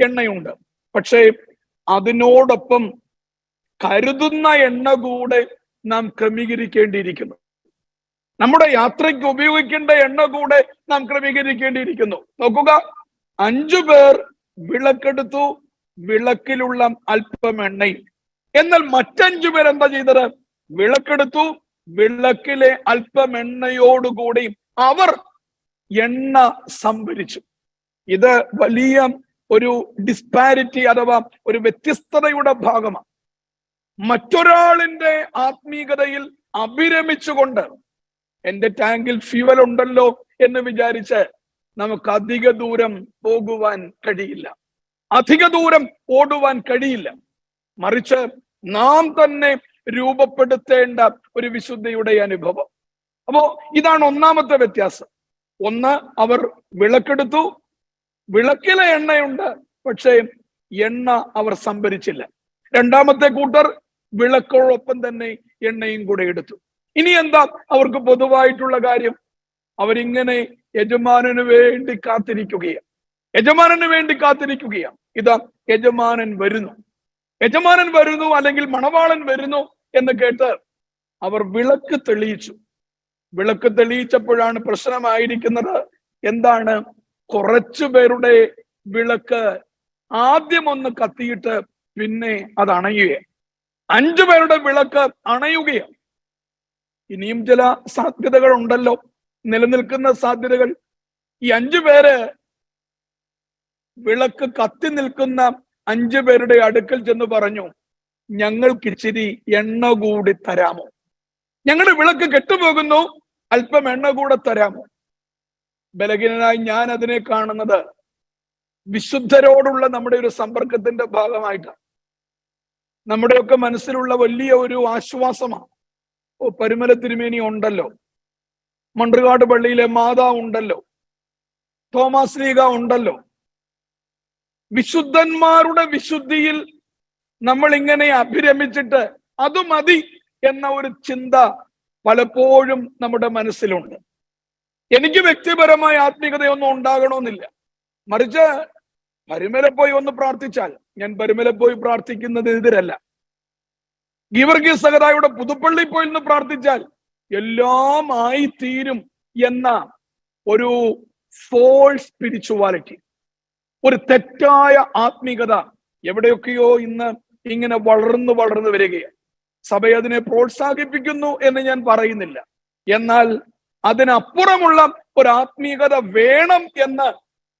എണ്ണയുണ്ട്. പക്ഷേ അതിനോടൊപ്പം കരുതുന്ന എണ്ണ കൂടെ നാം ക്രമീകരിക്കേണ്ടിയിരിക്കുന്നു. നമ്മുടെ യാത്രയ്ക്ക് ഉപയോഗിക്കേണ്ട എണ്ണ കൂടെ നാം ക്രമീകരിക്കേണ്ടിയിരിക്കുന്നു. നോക്കുക, 5 പേർ വിളക്കെടുത്തു, വിളക്കിലുള്ള അല്പം എണ്ണയും. എന്നാൽ മറ്റ്5 പേർ എന്താ ചെയ്തത്? വിളക്കെടുത്തു, വിളക്കിലെ അല്പം എണ്ണയോടുകൂടി അവർ എണ്ണ സംഭരിച്ചു. ഇത് വലിയ ഒരു ഡിസ്പാരിറ്റി അഥവാ ഒരു വ്യത്യസ്തതയുടെ ഭാഗമാണ്. മറ്റൊരാളിന്റെ ആത്മീകതയിൽ അഭിരമിച്ചുകൊണ്ട് എന്റെ ടാങ്കിൽ ഫ്യൂവൽ ഉണ്ടല്ലോ എന്ന് വിചാരിച്ച് നമുക്ക് അധിക ദൂരം പോകുവാൻ കഴിയില്ല, അധിക ദൂരം ഓടുവാൻ കഴിയില്ല. മറിച്ച് നാം തന്നെ രൂപപ്പെടുത്തേണ്ട ഒരു വിശുദ്ധിയുടെ അനുഭവം. അപ്പോ ഇതാണ് ഒന്നാമത്തെ വ്യത്യാസം. ഒന്ന്, അവർ വിളക്കെടുത്തു, വിളക്കിലെ എണ്ണയുണ്ട്, പക്ഷേ എണ്ണ അവർ സംഭരിച്ചില്ല. രണ്ടാമത്തെ കൂട്ടർ വിളക്കോടൊപ്പം തന്നെ എണ്ണയും കൂടെ എടുത്തു. ഇനി എന്താ അവർക്ക് പൊതുവായിട്ടുള്ള കാര്യം? അവരിങ്ങനെ യജമാനന് വേണ്ടി കാത്തിരിക്കുകയാണ്. യജമാനന് വേണ്ടി കാത്തിരിക്കുകയാണ്. ഇതാ യജമാനൻ വരുന്നു, യജമാനൻ വരുന്നു, അല്ലെങ്കിൽ മണവാളൻ വരുന്നു എന്ന് കേട്ട് അവർ വിളക്ക് തെളിയിച്ചു. വിളക്ക് തെളിയിച്ചപ്പോഴാണ് പ്രശ്നമായിരിക്കുന്നത്. എന്താണ്? കുറച്ചു പേരുടെ വിളക്ക് ആദ്യം ഒന്ന് കത്തിയിട്ട് പിന്നെ അത് അണയുകയാണ്. 5 പേരുടെ വിളക്ക് അണയുകയാണ്. ഇനിയും ചില സാധ്യതകൾ ഉണ്ടല്ലോ, നിലനിൽക്കുന്ന സാധ്യതകൾ. ഈ 5 പേര് വിളക്ക് കത്തി നിൽക്കുന്ന 5 പേരുടെ അടുക്കൽ ചെന്ന് പറഞ്ഞു, ഞങ്ങൾക്ക് ഇച്ചിരി എണ്ണ കൂടി തരാമോ? ഞങ്ങളുടെ വിളക്ക് കെട്ടുപോകുന്നു, അല്പം എണ്ണ കൂടെ തരാമോ? ബലഹീനനായി ഞാൻ അതിനെ കാണുന്നത് വിശുദ്ധരോടുള്ള നമ്മുടെ ഒരു സമ്പർക്കത്തിന്റെ ഭാഗമായിട്ടാണ്. നമ്മുടെയൊക്കെ മനസ്സിലുള്ള വലിയ ഒരു ആശ്വാസമാണ്. പരുമല തിരുമേനി ഉണ്ടല്ലോ, മണ്ഡ്രകാട് പള്ളിയിലെ മാതാവ് ഉണ്ടല്ലോ, തോമാസ് ലീഗ ഉണ്ടല്ലോ. വിശുദ്ധന്മാരുടെ വിശുദ്ധിയിൽ നമ്മൾ ഇങ്ങനെ അഭിരമിച്ചിട്ട് അത് മതി എന്ന ഒരു ചിന്ത പലപ്പോഴും നമ്മുടെ മനസ്സിലുണ്ട്. എനിക്ക് വ്യക്തിപരമായ ആത്മീയതയൊന്നും ഉണ്ടാകണമെന്നില്ല. മറിച്ച് പരുമല പോയി ഒന്ന് പ്രാർത്ഥിച്ചാൽ, ഞാൻ പരുമല പോയി പ്രാർത്ഥിക്കുന്നത് എതിരല്ല, ഗീവർഗീസ് സഹദായുടെ പുതുപ്പള്ളി പോയി ഒന്ന് പ്രാർത്ഥിച്ചാൽ എല്ലാം ആയി തീരും എന്ന ഒരു ഫോൾസ് സ്പിരിച്വാലിറ്റി, ഒരു തെറ്റായ ആത്മീകത എവിടെയൊക്കെയോ ഇന്ന് ഇങ്ങനെ വളർന്നു വരികയാണ്. സഭ അതിനെ പ്രോത്സാഹിപ്പിക്കുന്നു എന്ന് ഞാൻ പറയുന്നില്ല. എന്നാൽ അതിനപ്പുറമുള്ള ഒരു ആത്മീകത വേണം എന്ന്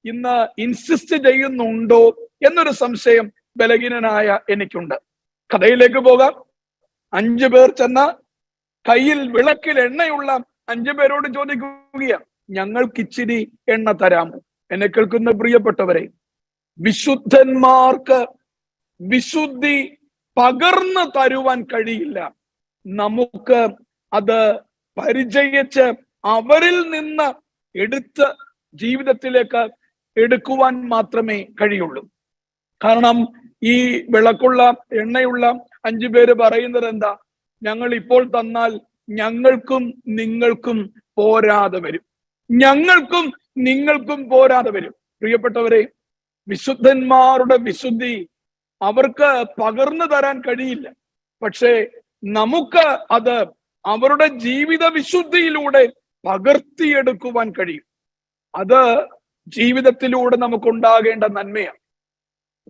ഇന്ന് ഇൻസിസ്റ്റ് ചെയ്യുന്നുണ്ടോ എന്നൊരു സംശയം ബലഹീനനായ എനിക്കുണ്ട്. കഥയിലേക്ക് പോകാം. 5 പേർ ചെന്ന കയ്യിൽ വിളക്കിൽ എണ്ണയുള്ള 5 പേരോട് ചോദിക്കുകയാണ്, ഞങ്ങൾക്ക് ഇച്ചിരി എണ്ണ തരാമോ? എന്നെ കേൾക്കുന്ന പ്രിയപ്പെട്ടവരെ, വിശുദ്ധന്മാർക്ക് വിശുദ്ധി പകർന്നു തരുവാൻ കഴിയില്ല. നമുക്ക് അത് പരിചയിച്ച് അവരിൽ നിന്ന് എടുത്ത് ജീവിതത്തിലേക്ക് എടുക്കുവാൻ മാത്രമേ കഴിയുള്ളൂ. കാരണം ഈ വിളക്കുള്ള എണ്ണയുള്ള 5 പേര് പറയുന്നത് എന്താ? ഞങ്ങൾ ഇപ്പോൾ തന്നാൽ ഞങ്ങൾക്കും നിങ്ങൾക്കും പോരാതെ വരും, ഞങ്ങൾക്കും നിങ്ങൾക്കും പോരാതെ വരും. പ്രിയപ്പെട്ടവരെ, വിശുദ്ധന്മാരുടെ വിശുദ്ധി അവർക്ക് പകർന്നു തരാൻ കഴിയില്ല. പക്ഷേ നമുക്ക് അത് അവരുടെ ജീവിത വിശുദ്ധിയിലൂടെ പകർത്തിയെടുക്കുവാൻ കഴിയും. അത് ജീവിതത്തിലൂടെ നമുക്കുണ്ടാകേണ്ട നന്മയാണ്.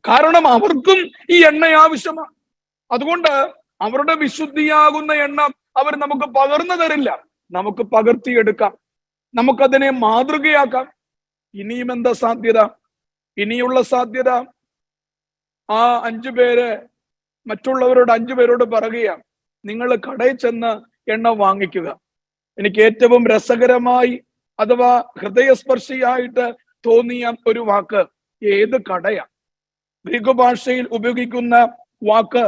കാരണം അവർക്കും ഈ എണ്ണ ആവശ്യമാണ്. അതുകൊണ്ട് അവരുടെ വിശുദ്ധിയാകുന്ന എണ്ണ അവർ നമുക്ക് പകർന്നു തരില്ല, നമുക്ക് പകർത്തിയെടുക്കാം, നമുക്കതിനെ മാതൃകയാക്കാം. ഇനിയും എന്താ സാധ്യത? ഇനിയുള്ള സാധ്യത, ആ 5 പേര് മറ്റുള്ളവരോട് 5 പേരോട് പറയുകയാണ്, നിങ്ങൾ കടയിൽ ചെന്ന് എണ്ണ വാങ്ങിക്കുക. എനിക്ക് ഏറ്റവും രസകരമായി അഥവാ ഹൃദയസ്പർശിയായിട്ട് തോന്നിയ ഒരു വാക്ക് ഏത് കടയാ? ഗ്രീക്ക് ഭാഷയിൽ ഉപയോഗിക്കുന്ന വാക്ക്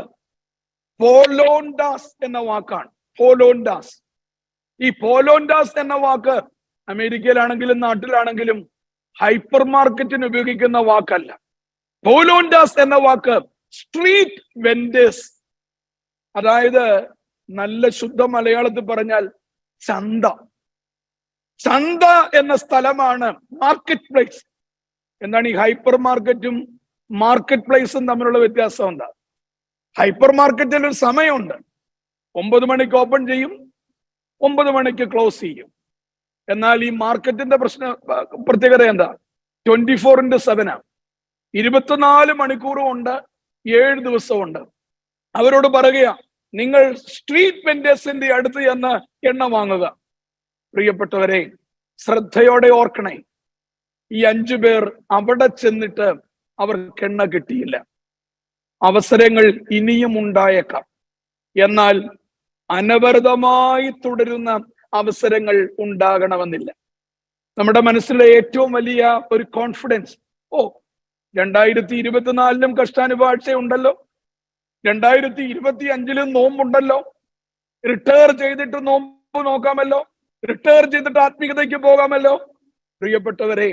പോലോൻഡാസ് എന്ന വാക്കാണ്. പോലോൻഡാസ്. ഈ പോലോൻഡാസ് എന്ന വാക്ക് അമേരിക്കയിലാണെങ്കിലും നാട്ടിലാണെങ്കിലും ഹൈപ്പർ മാർക്കറ്റിന് ഉപയോഗിക്കുന്ന വാക്കല്ല. പോലോൻഡാസ് എന്ന വാക്ക് സ്ട്രീറ്റ് വെൻഡേഴ്സ്, അതായത് നല്ല ശുദ്ധ മലയാളത്തിൽ പറഞ്ഞാൽ ചന്ത. ചന്ത എന്ന സ്ഥലമാണ് മാർക്കറ്റ് പ്ലേസ്. എന്താണ് ഈ ഹൈപ്പർ മാർക്കറ്റും മാർക്കറ്റ് പ്ലേസും തമ്മിലുള്ള വ്യത്യാസം എന്താ? ഹൈപ്പർ മാർക്കറ്റിൽ ഒരു സമയമുണ്ട്. 9 മണിക്ക് ഓപ്പൺ ചെയ്യും, 9 മണിക്ക് ക്ലോസ് ചെയ്യും. എന്നാൽ ഈ മാർക്കറ്റിന്റെ പ്രത്യേകത എന്താ? 24/7 24 മണിക്കൂറും ഉണ്ട്, 7 ദിവസവും ഉണ്ട്. അവരോട് പറയുക, നിങ്ങൾ സ്ട്രീറ്റ് വെൻഡേഴ്സിന്റെ അടുത്ത് ചെന്ന് എണ്ണ വാങ്ങുക. പ്രിയപ്പെട്ടവരെ, ശ്രദ്ധയോടെ ഓർക്കണേ, ഈ 5 പേർ അവിടെ ചെന്നിട്ട് അവർക്ക് എണ്ണ കിട്ടിയില്ല. അവസരങ്ങൾ ഇനിയും ഉണ്ടായേക്കാം, എന്നാൽ അനവരതമായി തുടരുന്ന അവസരങ്ങൾ ഉണ്ടാകണമെന്നില്ല. നമ്മുടെ മനസ്സിലെ ഏറ്റവും വലിയ ഒരു കോൺഫിഡൻസ്, 2024 കഷ്ടാനുപാഴ്ച ഉണ്ടല്ലോ, 2025 നോമ്പുണ്ടല്ലോ, റിട്ടയർ ചെയ്തിട്ട് നോമ്പ് നോക്കാമല്ലോ, റിട്ടയർ ചെയ്തിട്ട് ആത്മീയതയ്ക്ക് പോകാമല്ലോ. പ്രിയപ്പെട്ടവരെ,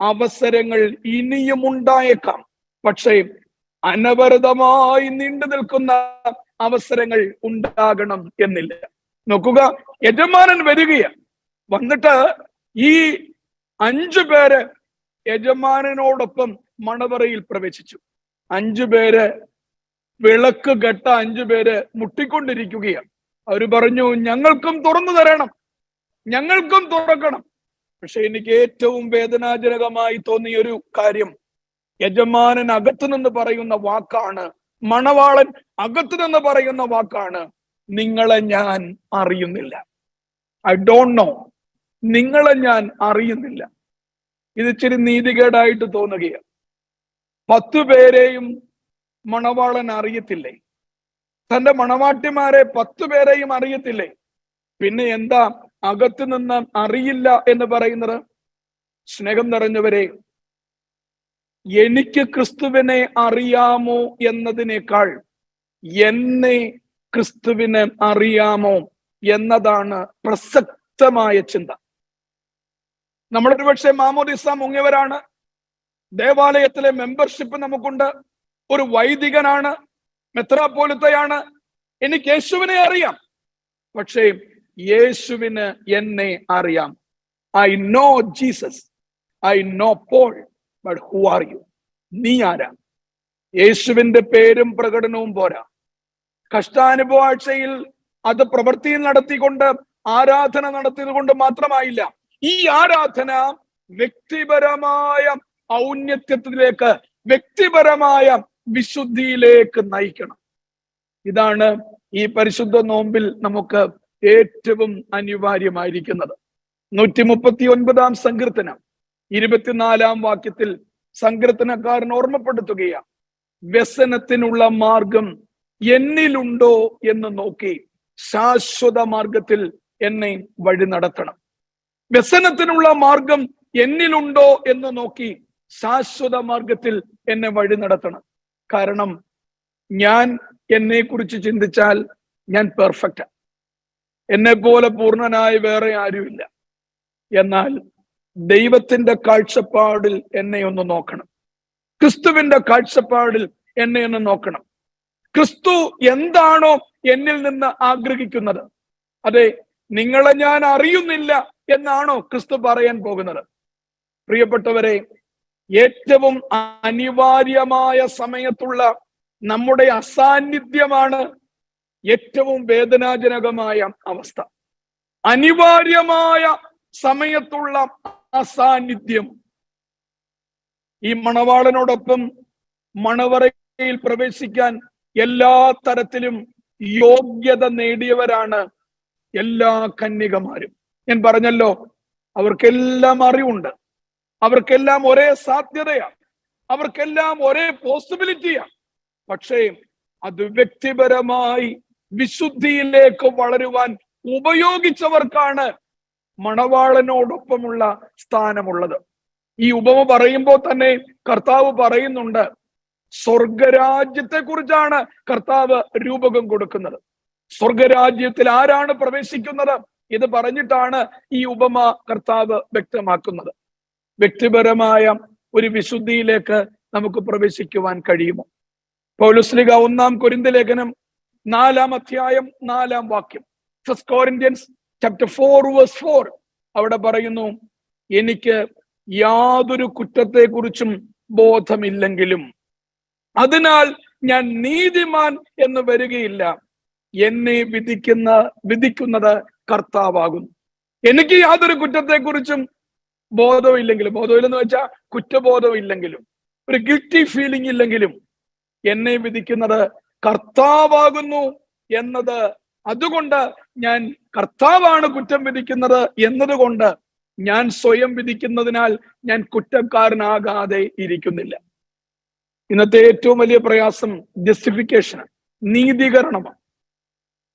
അവസരങ്ങൾ ഇനിയും ഉണ്ടായേക്കാം, പക്ഷേ അനവരതമായി നീണ്ടു നിൽക്കുന്ന അവസരങ്ങൾ ഉണ്ടാകണം എന്നില്ല. നോക്കുക, യജമാനൻ വരികയാണ്. വന്നിട്ട് ഈ 5 പേര് യജമാനനോടൊപ്പം മണവറയിൽ പ്രവേശിച്ചു. 5 പേര് വിളക്ക് കെട്ട 5 പേര് മുട്ടിക്കൊണ്ടിരിക്കുകയാണ്. അവര് പറഞ്ഞു, ഞങ്ങൾക്കും തുറന്നു തരണം, ഞങ്ങൾക്കും തുറക്കണം. പക്ഷെ എനിക്ക് ഏറ്റവും വേദനാജനകമായി തോന്നിയ ഒരു കാര്യം, യജമാനൻ അകത്തു നിന്ന് പറയുന്ന വാക്കാണ്, മണവാളൻ അകത്തു നിന്ന് പറയുന്ന വാക്കാണ്, നിങ്ങളെ ഞാൻ അറിയുന്നില്ല. I don't know. നിങ്ങളെ ഞാൻ അറിയുന്നില്ല. ഇത് ഇച്ചിരി നീതികേടായിട്ട് തോന്നുകയാണ്. 10 പേരെയും മണവാളൻ അറിയത്തില്ലേ? തന്റെ മണവാട്ടിമാരെ 10 പേരെയും അറിയത്തില്ലേ? പിന്നെ എന്താ അകത്തു നിന്ന് അറിയില്ല എന്ന് പറയുന്നത്? സ്നേഹം നിറഞ്ഞവരെ, എനിക്ക് ക്രിസ്തുവിനെ അറിയാമോ എന്നതിനേക്കാൾ എന്നെ ക്രിസ്തുവിനെ അറിയാമോ എന്നതാണ് പ്രസക്തമായ ചിന്ത. നമ്മളൊരു പക്ഷേ മാമോദിസ മുങ്ങിയവരാണ്, ദേവാലയത്തിലെ മെമ്പർഷിപ്പ് നമുക്കുണ്ട്, ഒരു വൈദികനാണ്, മെത്രാപ്പോലിത്തയാണ്, എനിക്ക് യേശുവിനെ അറിയാം. പക്ഷേ യേശുവിന് എന്നെ അറിയാം. I know Jesus, I know Paul, but who are you? നീ ആരാ? യേശുവിന്റെ പേരും പ്രകടനവും പോരാ. കഷ്ടാനുഭവാഴ്ചയിൽ അത് പ്രവൃത്തിയിൽ നടത്തിക്കൊണ്ട് ആരാധന നടത്തിയത് കൊണ്ട് മാത്രമായില്ല. ഈ ആരാധന വ്യക്തിപരമായ ഔന്നത്യത്തിലേക്ക്, വ്യക്തിപരമായ വിശുദ്ധിയിലേക്ക് നയിക്കണം. ഇതാണ് ഈ പരിശുദ്ധ നോമ്പിൽ നമുക്ക് ഏറ്റവും അനിവാര്യമായിരിക്കുന്നത്. 139 സങ്കീർത്തനം 24 വാക്യത്തിൽ സങ്കീർത്തനക്കാരൻ ഓർമ്മപ്പെടുത്തുകയാണ്, വ്യസനത്തിനുള്ള മാർഗം എന്നിലുണ്ടോ എന്ന് നോക്കി ശാശ്വത മാർഗത്തിൽ എന്നെ വഴി നടത്തണം. വ്യസനത്തിനുള്ള മാർഗം എന്നിലുണ്ടോ എന്ന് നോക്കി ശാശ്വത മാർഗത്തിൽ എന്നെ വഴി നടത്തണം. കാരണം ഞാൻ എന്നെ കുറിച്ച് ചിന്തിച്ചാൽ ഞാൻ പെർഫെക്റ്റാ. എന്നെ പോലെ പൂർണ്ണനായി വേറെ ആരുമില്ല. എന്നാൽ ദൈവത്തിന്റെ കാഴ്ചപ്പാടിൽ എന്നെ ഒന്ന് നോക്കണം. ക്രിസ്തുവിന്റെ കാഴ്ചപ്പാടിൽ എന്നെ ഒന്ന് നോക്കണം. ക്രിസ്തു എന്താണോ എന്നിൽ നിന്ന് ആഗ്രഹിക്കുന്നത്, അതെ, നിങ്ങളെ ഞാൻ അറിയുന്നില്ല എന്നാണോ ക്രിസ്തു പറയാൻ പോകുന്നത്? പ്രിയപ്പെട്ടവരെ, ഏറ്റവും അനിവാര്യമായ സമയത്തുള്ള നമ്മുടെ അസാന്നിധ്യമാണ് ഏറ്റവും വേദനാജനകമായ അവസ്ഥ. അനിവാര്യമായ സമയത്തുള്ള അസാന്നിധ്യം. ഈ മണവാളനോടൊപ്പം മണവറയിൽ പ്രവേശിക്കാൻ എല്ലാ തരത്തിലും യോഗ്യത നേടിയവരാണ് എല്ലാ കന്യകമാരും. ഞാൻ പറഞ്ഞല്ലോ, അവർക്കെല്ലാം അറിവുണ്ട്, അവർക്കെല്ലാം ഒരേ സാധ്യതയാണ്, അവർക്കെല്ലാം ഒരേ പോസിബിലിറ്റിയാണ്. പക്ഷേ അത് വ്യക്തിപരമായി വിശുദ്ധിയിലേക്ക് വളരുവാൻ ഉപയോഗിച്ചവർക്കാണ് മണവാളനോടൊപ്പമുള്ള സ്ഥാനമുള്ളത്. ഈ ഉപമ പറയുമ്പോൾ തന്നെ കർത്താവ് പറയുന്നുണ്ട്, സ്വർഗരാജ്യത്തെ കുറിച്ചാണ് കർത്താവ് രൂപകം കൊടുക്കുന്നത്. സ്വർഗരാജ്യത്തിൽ ആരാണ് പ്രവേശിക്കുന്നത്? ഇത് പറഞ്ഞിട്ടാണ് ഈ ഉപമ കർത്താവ് വ്യക്തമാക്കുന്നത്. വ്യക്തിപരമായ ഒരു വിശുദ്ധിയിലേക്ക് നമുക്ക് പ്രവേശിക്കുവാൻ കഴിയുമോ? പൗലോസ്ലീഹ 1 കൊരിന്ത്യർ ലേഖനം 4 അധ്യായം 4 വാക്യം, 1 Corinthians chapter 4 verse 4, അവിടെ പറയുന്നു, എനിക്ക് യാതൊരു കുറ്റത്തെക്കുറിച്ചും ബോധമില്ലെങ്കിലും അതിനാൽ ഞാൻ നീതിമാൻ എന്ന് വരികയില്ല, എന്നെ വിധിക്കുന്നത് കർത്താവാകുന്നു. എനിക്ക് യാതൊരു കുറ്റത്തെക്കുറിച്ചും ബോധമില്ലെങ്കിലും, ബോധമില്ലെന്ന് വെച്ചാൽ കുറ്റബോധമില്ലെങ്കിലും, ഒരു ഗിൽറ്റി ഫീലിംഗ് ഇല്ലെങ്കിലും, എന്നെ വിധിക്കുന്നത് കർത്താവാകുന്നു എന്നത്, അതുകൊണ്ട് ഞാൻ കർത്താവാണ് കുറ്റം വിധിക്കുന്നത് എന്നതുകൊണ്ട് ഞാൻ സ്വയം വിധിക്കുന്നതിനാൽ ഞാൻ കുറ്റക്കാരനാകാതെ ഇരിക്കുന്നില്ല. ഇന്നത്തെ ഏറ്റവും വലിയ പ്രയാസം ജസ്റ്റിഫിക്കേഷനാണ്, നീതീകരണമാണ്,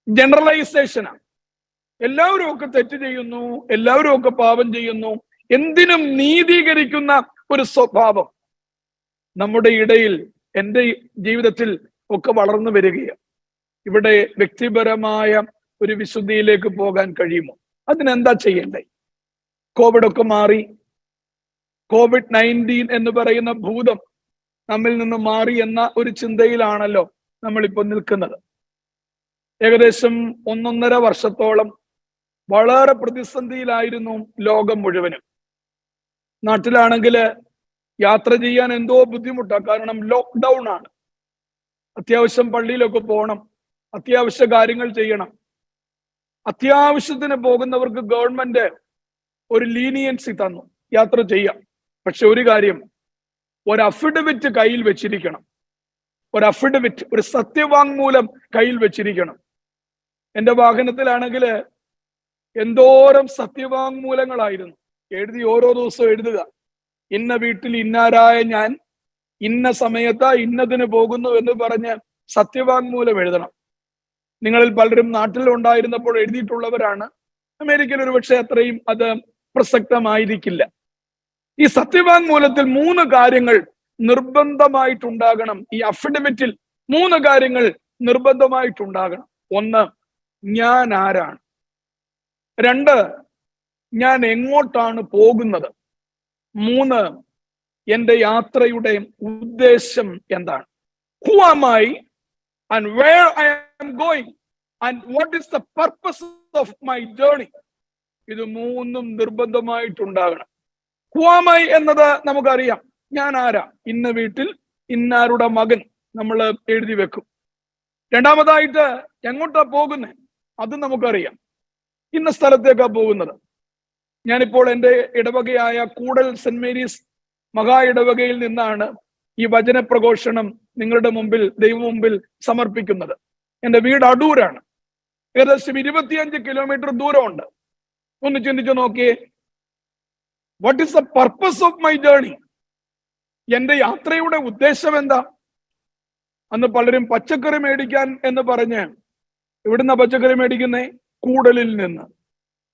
ജനറലൈസേഷനാണ്. എല്ലാവരും ഒക്കെ തെറ്റ് ചെയ്യുന്നു, എല്ലാവരും ഒക്കെ പാപം ചെയ്യുന്നു, എന്തിനും നീതീകരിക്കുന്ന ഒരു സ്വഭാവം നമ്മുടെ ഇടയിൽ, എൻ്റെ ജീവിതത്തിൽ ഒക്കെ വളർന്നു വരികയാണ്. ഇവിടെ വ്യക്തിപരമായ ഒരു വിശുദ്ധിയിലേക്ക് പോകാൻ കഴിയുമോ? അതിനെന്താ ചെയ്യണ്ടേ? കോവിഡ് ഒക്കെ മാറി, COVID-19 എന്ന് പറയുന്ന ഭൂതം നമ്മിൽ നിന്ന് മാറി എന്ന ഒരു ചിന്തയിലാണല്ലോ നമ്മളിപ്പോൾ നിൽക്കുന്നത്. ഏകദേശം 1.5 വർഷത്തോളം വളരെ പ്രതിസന്ധിയിലായിരുന്നു ലോകം മുഴുവനും. നാട്ടിലാണെങ്കിൽ യാത്ര ചെയ്യാൻ എന്തോ ബുദ്ധിമുട്ടാണ്, കാരണം ലോക്ക്ഡൗൺ ആണ്. അത്യാവശ്യം പള്ളിയിലൊക്കെ പോകണം, അത്യാവശ്യ കാര്യങ്ങൾ ചെയ്യണം. അത്യാവശ്യത്തിന് പോകുന്നവർക്ക് ഗവൺമെന്റ് ഒരു ലീനിയൻസി തന്നു, യാത്ര ചെയ്യാം. പക്ഷെ ഒരു കാര്യം, ഒരു അഫിഡവിറ്റ് കയ്യിൽ വെച്ചിരിക്കണം. ഒരു അഫിഡവിറ്റ്, ഒരു സത്യവാങ്മൂലം കയ്യിൽ വെച്ചിരിക്കണം. എൻ്റെ വാഹനത്തിലാണെങ്കിൽ എന്തോരം സത്യവാങ്മൂലങ്ങളായിരുന്നു എഴുതി, ഓരോ ദിവസവും എഴുതുക. ഇന്ന വീട്ടിൽ ഇന്നാരായ ഞാൻ ഇന്ന സമയത്ത് ഇന്നതിന് പോകുന്നു എന്ന് പറഞ്ഞ് സത്യവാങ്മൂലം എഴുതണം. നിങ്ങളിൽ പലരും നാട്ടിൽ ഉണ്ടായിരുന്നപ്പോൾ എഴുതിയിട്ടുള്ളവരാണ്. അമേരിക്കയിൽ ഒരുപക്ഷെ അത്രയും അത് പ്രസക്തമായിരിക്കില്ല. ഈ സത്യവാങ്മൂലത്തിൽ 3 കാര്യങ്ങൾ നിർബന്ധമായിട്ടുണ്ടാകണം. ഈ അഫിഡവിറ്റിൽ 3 കാര്യങ്ങൾ നിർബന്ധമായിട്ടുണ്ടാകണം. 1, ഞാൻ ആരാണ്. 2, ഞാൻ എങ്ങോട്ടാണ് പോകുന്നത്. 3, എൻ്റെ യാത്രയുടെ ഉദ്ദേശം എന്താണ്. Who am I and where I am going and what is the purpose of my journey? ഇത് 3 നിർബന്ധമായിട്ടുണ്ടാകണം. Who am I എന്നത് നമുക്കറിയാം. ഞാൻ ആരാ, ഇന്ന വീട്ടിൽ ഇന്നാരുടെ മകൻ നമ്മൾ എഴുതി വെക്കും. രണ്ടാമതായിട്ട് എങ്ങോട്ടാ പോകുന്നത്, അത് നമുക്കറിയാം. ഇന്ന സ്ഥലത്തേക്കാ പോകുന്നത്. ഞാനിപ്പോൾ എൻ്റെ ഇടവകയായ കൂടൽ സെന്റ് മേരീസ് മഹാ ഇടവകയിൽ നിന്നാണ് ഈ വചനപ്രഘോഷണം നിങ്ങളുടെ മുമ്പിൽ, ദൈവ മുമ്പിൽ സമർപ്പിക്കുന്നത്. എൻ്റെ വീട് അടൂരാണ്. ഏകദേശം 25 കിലോമീറ്റർ ദൂരമുണ്ട്. ഒന്ന് ചിന്തിച്ചു നോക്കിയേ, what is the purpose of my journey? എൻ്റെ യാത്രയുടെ ഉദ്ദേശം എന്താ? അന്ന് പലരും പച്ചക്കറി മേടിക്കാൻ എന്ന് പറഞ്ഞ് എവിടുന്ന പച്ചക്കറി മേടിക്കുന്നേ? കൂടലിൽ നിന്ന്.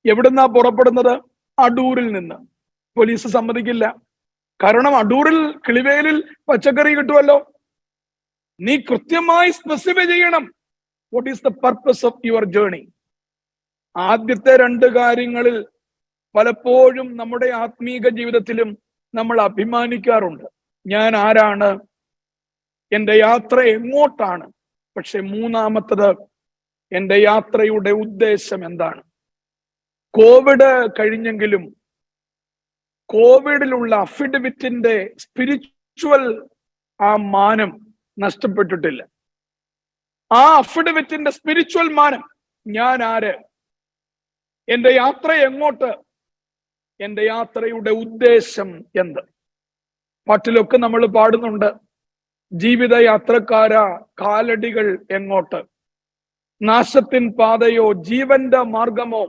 എവിടുന്നാ പുറപ്പെടുന്നത്? അടൂരിൽ നിന്ന്. പോലീസ് സമ്മതിക്കില്ല. കാരണം അടൂരിൽ, കിളിവേലിൽ പച്ചക്കറി കിട്ടുമല്ലോ. നീ കൃത്യമായി സ്പെസിഫൈ ചെയ്യണം. What is the purpose of your journey? ആദ്യത്തെ രണ്ട് കാര്യങ്ങളിൽ പലപ്പോഴും നമ്മുടെ ആത്മീക ജീവിതത്തിലും നമ്മൾ അഭിമാനിക്കാറുണ്ട്. ഞാൻ ആരാണ്? എന്റെ യാത്ര എങ്ങോട്ടാണ്? പക്ഷെ മൂന്നാമത്തത്, എന്റെ യാത്രയുടെ ഉദ്ദേശം എന്താണ്? കോവിഡ് കഴിഞ്ഞെങ്കിലും കോവിഡിലുള്ള അഫിഡവിറ്റിന്റെ സ്പിരിച്വൽ ആ മാനം നഷ്ടപ്പെട്ടിട്ടില്ല. ആ അഫിഡവിറ്റിന്റെ സ്പിരിച്വൽ മാനം, ഞാൻ ആര്? എന്റെ യാത്ര എങ്ങോട്ട്? എന്റെ യാത്രയുടെ ഉദ്ദേശം എന്ത്? പാട്ടിലൊക്കെ നമ്മൾ പാടുന്നുണ്ട്, ജീവിത യാത്രക്കാരാ കാലടികൾ എങ്ങോട്ട്? നാശത്തിൻ പാതയോ ജീവന്റെ മാർഗമോ,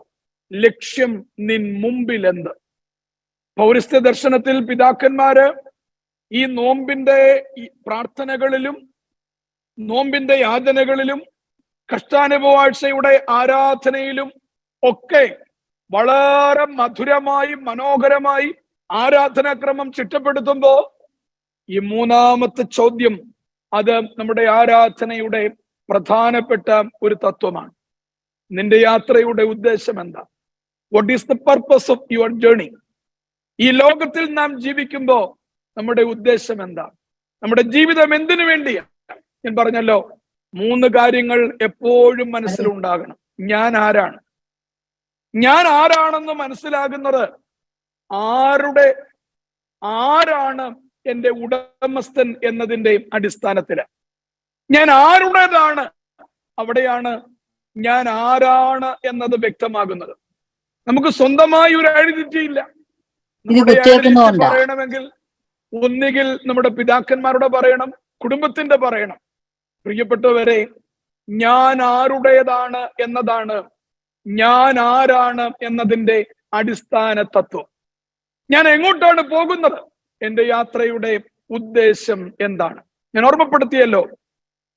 ലക്ഷ്യം നിൻ മുമ്പിൽ എന്ത്? പൗരസ്ത്യ ദർശനത്തിൽ പിതാക്കന്മാര് ഈ നോമ്പിന്റെ പ്രാർത്ഥനകളിലും നോമ്പിന്റെ യാതനകളിലും കഷ്ടാനുഭവാഴ്ചയുടെ ആരാധനയിലും ഒക്കെ വളരെ മധുരമായി മനോഹരമായി ആരാധനാക്രമം ചിട്ടപ്പെടുത്തുമ്പോ ഈ മൂന്നാമത്തെ ചോദ്യം, അത് നമ്മുടെ ആരാധനയുടെ പ്രധാനപ്പെട്ട ഒരു തത്വമാണ്. നിന്റെ യാത്രയുടെ ഉദ്ദേശം എന്താ? What is the purpose of your journey? ഈ ലോകത്തിൽ നാം ജീവിക്കുമ്പോ നമ്മുടെ ഉദ്ദേശം എന്താ? നമ്മുടെ ജീവിതം എന്തിനു വേണ്ടിയാ? ഞാൻ പറഞ്ഞല്ലോ, 3 കാര്യങ്ങൾ എപ്പോഴും മനസ്സിലുണ്ടാകണം. ഞാൻ ആരാണ്? ഞാൻ ആരാണെന്ന് മനസ്സിലാകുന്നത് ആരാണ് എന്റെ ഉടമസ്ഥൻ എന്നതിന്റെ അടിസ്ഥാനത്തിലാണ്. ഞാൻ ആരുടേതാണ്, അവിടെയാണ് ഞാൻ ആരാണ് എന്നത് വ്യക്തമാകുന്നത്. നമുക്ക് സ്വന്തമായി ഒരു ഐഡന്റിറ്റി ഇല്ല. പറയണമെങ്കിൽ ഒന്നുകിൽ നമ്മുടെ പിതാക്കന്മാരുടെ പറയണം, കുടുംബത്തിന്റെ പറയണം. പ്രിയപ്പെട്ടവരെ, ഞാൻ ആരുടേതാണ് എന്നതാണ് ഞാൻ ആരാണ് എന്നതിന്റെ അടിസ്ഥാന തത്വം. ഞാൻ എങ്ങോട്ടാണ് പോകുന്നത്? എന്റെ യാത്രയുടെ ഉദ്ദേശം എന്താണ്? ഞാൻ ഓർമ്മപ്പെടുത്തിയല്ലോ,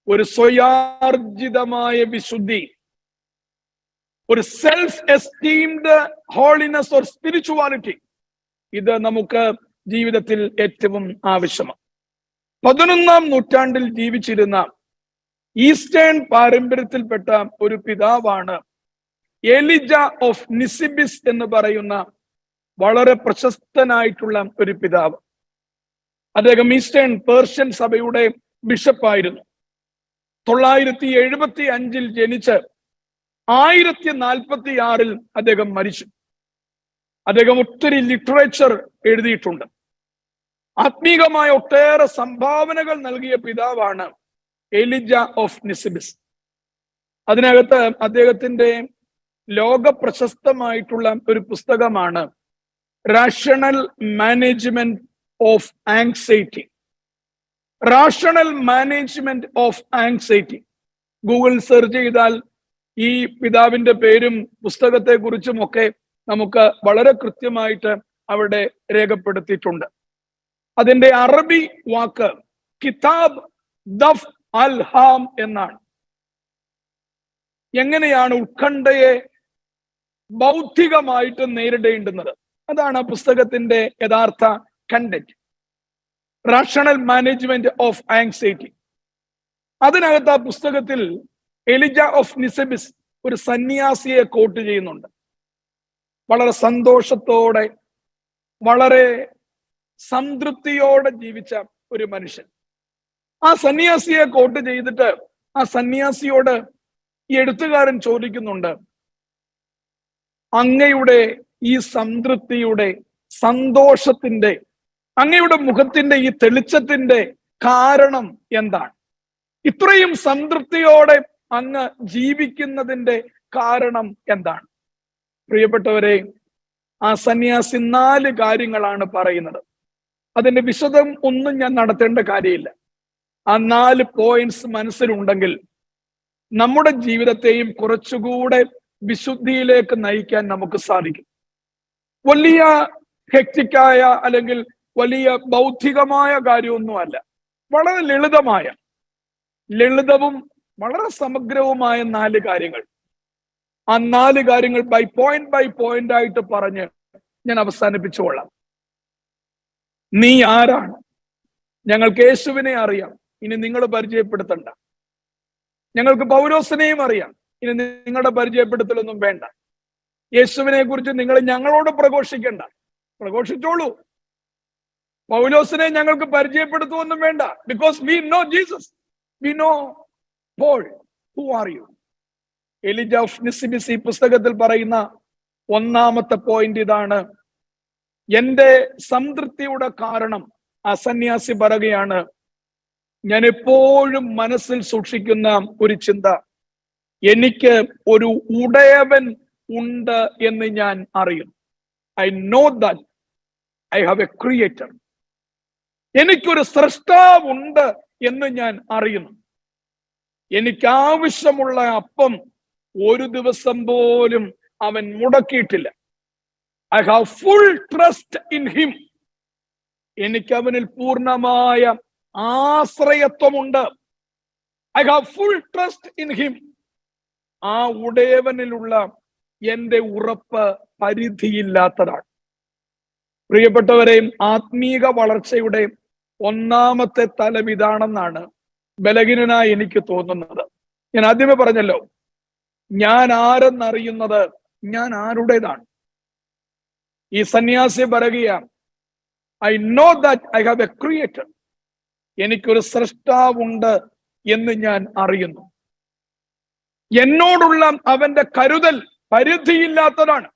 ഒരു സ്വയാർജിതമായ വിശുദ്ധി, ഒരു self esteemed holiness or spirituality, ഇത് നമുക്ക് ജീവിതത്തിൽ ഏറ്റവും ആവശ്യമാണ്. 11ാം നൂറ്റാണ്ടിൽ ജീവിച്ചിരുന്ന ഈസ്റ്റേൺ പാരമ്പര്യത്തിൽപ്പെട്ട ഒരു പിതാവാണ് എലിജ ഓഫ് നിസിബിസ് എന്ന് പറയുന്ന വളരെ പ്രശസ്തനായിട്ടുള്ള ഒരു പിതാവ്. അദ്ദേഹം ഈസ്റ്റേൺ പേർഷ്യൻ സഭയുടെ ബിഷപ്പായിരുന്നു. 975 ജനിച്ച് 1046 അദ്ദേഹം മരിച്ചു. അദ്ദേഹം ഒത്തിരി ലിറ്ററേച്ചർ എഴുതിയിട്ടുണ്ട്. ആത്മീകമായ ഒട്ടേറെ സംഭാവനകൾ നൽകിയ പിതാവാണ് എലിജ ഓഫ് നിസിബിസ്. അതിനകത്ത് അദ്ദേഹത്തിന്റെ ലോക പ്രശസ്തമായിട്ടുള്ള ഒരു പുസ്തകമാണ് rational management of anxiety. Rational management of anxiety Google search ചെയ്താൽ ഈ പിതാവിന്റെ പേരും പുസ്തകത്തെ കുറിച്ചും ഒക്കെ നമുക്ക് വളരെ കൃത്യമായിട്ട് അവിടെ രേഖപ്പെടുത്തിയിട്ടുണ്ട്. അതിന്റെ അറബി വാക്ക് കിതാബ് ദഫ് അൽ ഹാം എന്നാണ്. എങ്ങനെയാണ് ഉത്കണ്ഠയെ ബൗദ്ധികമായിട്ട് നേരിടേണ്ടുന്നത്, അതാണ് ആ പുസ്തകത്തിന്റെ യഥാർത്ഥ content. Rational management of anxiety. അതിനകത്ത് ആ പുസ്തകത്തിൽ എലിജ ഓഫ് നിസിബിസ് ഒരു സന്യാസിയെ കോട്ട് ചെയ്യുന്നുണ്ട്. വളരെ സന്തോഷത്തോടെ, വളരെ സംതൃപ്തിയോടെ ജീവിച്ച ഒരു മനുഷ്യൻ. ആ സന്യാസിയെ കോട്ട് ചെയ്തിട്ട് ആ സന്യാസിയോട് ഈ എഴുത്തുകാരൻ ചോദിക്കുന്നുണ്ട്, അങ്ങയുടെ ഈ സംതൃപ്തിയുടെ, സന്തോഷത്തിന്റെ, അങ്ങയുടെ മുഖത്തിന്റെ ഈ തെളിച്ചത്തിന്റെ കാരണം എന്താണ്? ഇത്രയും സംതൃപ്തിയോടെ അങ്ങ് ജീവിക്കുന്നതിന്റെ കാരണം എന്താണ്? പ്രിയപ്പെട്ടവരെ, ആ സന്യാസി 4 കാര്യങ്ങളാണ് പറയുന്നത്. അതിന്റെ വിശദം ഒന്നും ഞാൻ നടത്തേണ്ട കാര്യമില്ല. ആ 4 പോയിന്റ്സ് മനസ്സിലുണ്ടെങ്കിൽ നമ്മുടെ ജീവിതത്തെയും കുറച്ചുകൂടെ വിശുദ്ധിയിലേക്ക് നയിക്കാൻ നമുക്ക് സാധിക്കും. വലിയ ഹെക്റ്റിക്കായ അല്ലെങ്കിൽ വലിയ ബൗദ്ധികമായ കാര്യമൊന്നുമല്ല, വളരെ ലളിതമായ ലളിതവും വളരെ സമഗ്രവുമായ 4 കാര്യങ്ങൾ. ആ 4 കാര്യങ്ങൾ ബൈ പോയിന്റ് ആയിട്ട് പറഞ്ഞ് ഞാൻ അവസാനിപ്പിച്ചുകൊള്ളാം. നീ ആരാണ്? ഞങ്ങൾക്ക് യേശുവിനെ അറിയാം, ഇനി നിങ്ങൾ പരിചയപ്പെടുത്തണ്ട. ഞങ്ങൾക്ക് പൗലോസിനെയും അറിയാം, ഇനി നിങ്ങളുടെ പരിചയപ്പെടുത്തലൊന്നും വേണ്ട. യേശുവിനെ കുറിച്ച് നിങ്ങൾ ഞങ്ങളോട് പ്രഘോഷിക്കണ്ട, പ്രഘോഷിച്ചോളൂ. പൗലോസിനെ ഞങ്ങൾക്ക് പരിചയപ്പെടുത്തുമൊന്നും വേണ്ട. Because we know Jesus, we know Paul. Who are you? Elijah of Nisibis പുസ്തകത്തിൽ പറയുന്ന 1ാമത്തെ പോയിന്റ് ഇതാണ്. എന്റെ സംതൃപ്തിയുടെ കാരണം ആ സന്യാസി പറയുകയാണ്, ഞാൻ എപ്പോഴും മനസ്സിൽ സൂക്ഷിക്കുന്ന ഒരു ചിന്ത, എനിക്ക് ഒരു ഉടയവൻ ഉണ്ട് എന്ന് ഞാൻ അറിയുന്നു. I know that I have a creator. എനിക്കൊരു സ്രഷ്ടാവുണ്ട് എന്ന് ഞാൻ അറിയുന്നു. എനിക്ക് ആവശ്യമുള്ള അപ്പം ഒരു ദിവസം പോലും അവൻ മുടക്കിയിട്ടില്ല. I have full trust in him. എനിക്ക് അവനിൽ പൂർണ്ണമായ ആശ്രയത്വമുണ്ട്. I have full trust in him. ആ ഉടയവനിലുള്ള എന്റെ ഉറപ്പ് പരിധിയില്ലാത്തതാണ്. പ്രിയപ്പെട്ടവരെയും, ആത്മീക വളർച്ചയുടെ 1ാമത്തെ തലം ഇതാണെന്നാണ് ബലഹീനനായി എനിക്ക് തോന്നുന്നത്. ഞാൻ ആദ്യമേ പറഞ്ഞല്ലോ, ഞാൻ ആരെന്നറിയുന്നത് ഞാൻ ആരുടേതാണ്. ഈ സന്യാസി പറയുകയാണ്, I know that I have a creator. എനിക്കൊരു സ്രഷ്ടാവുണ്ട് എന്ന് ഞാൻ അറിയുന്നു. എന്നോടുള്ള അവന്റെ കരുതൽ പരിധിയില്ലാത്തതാണ്.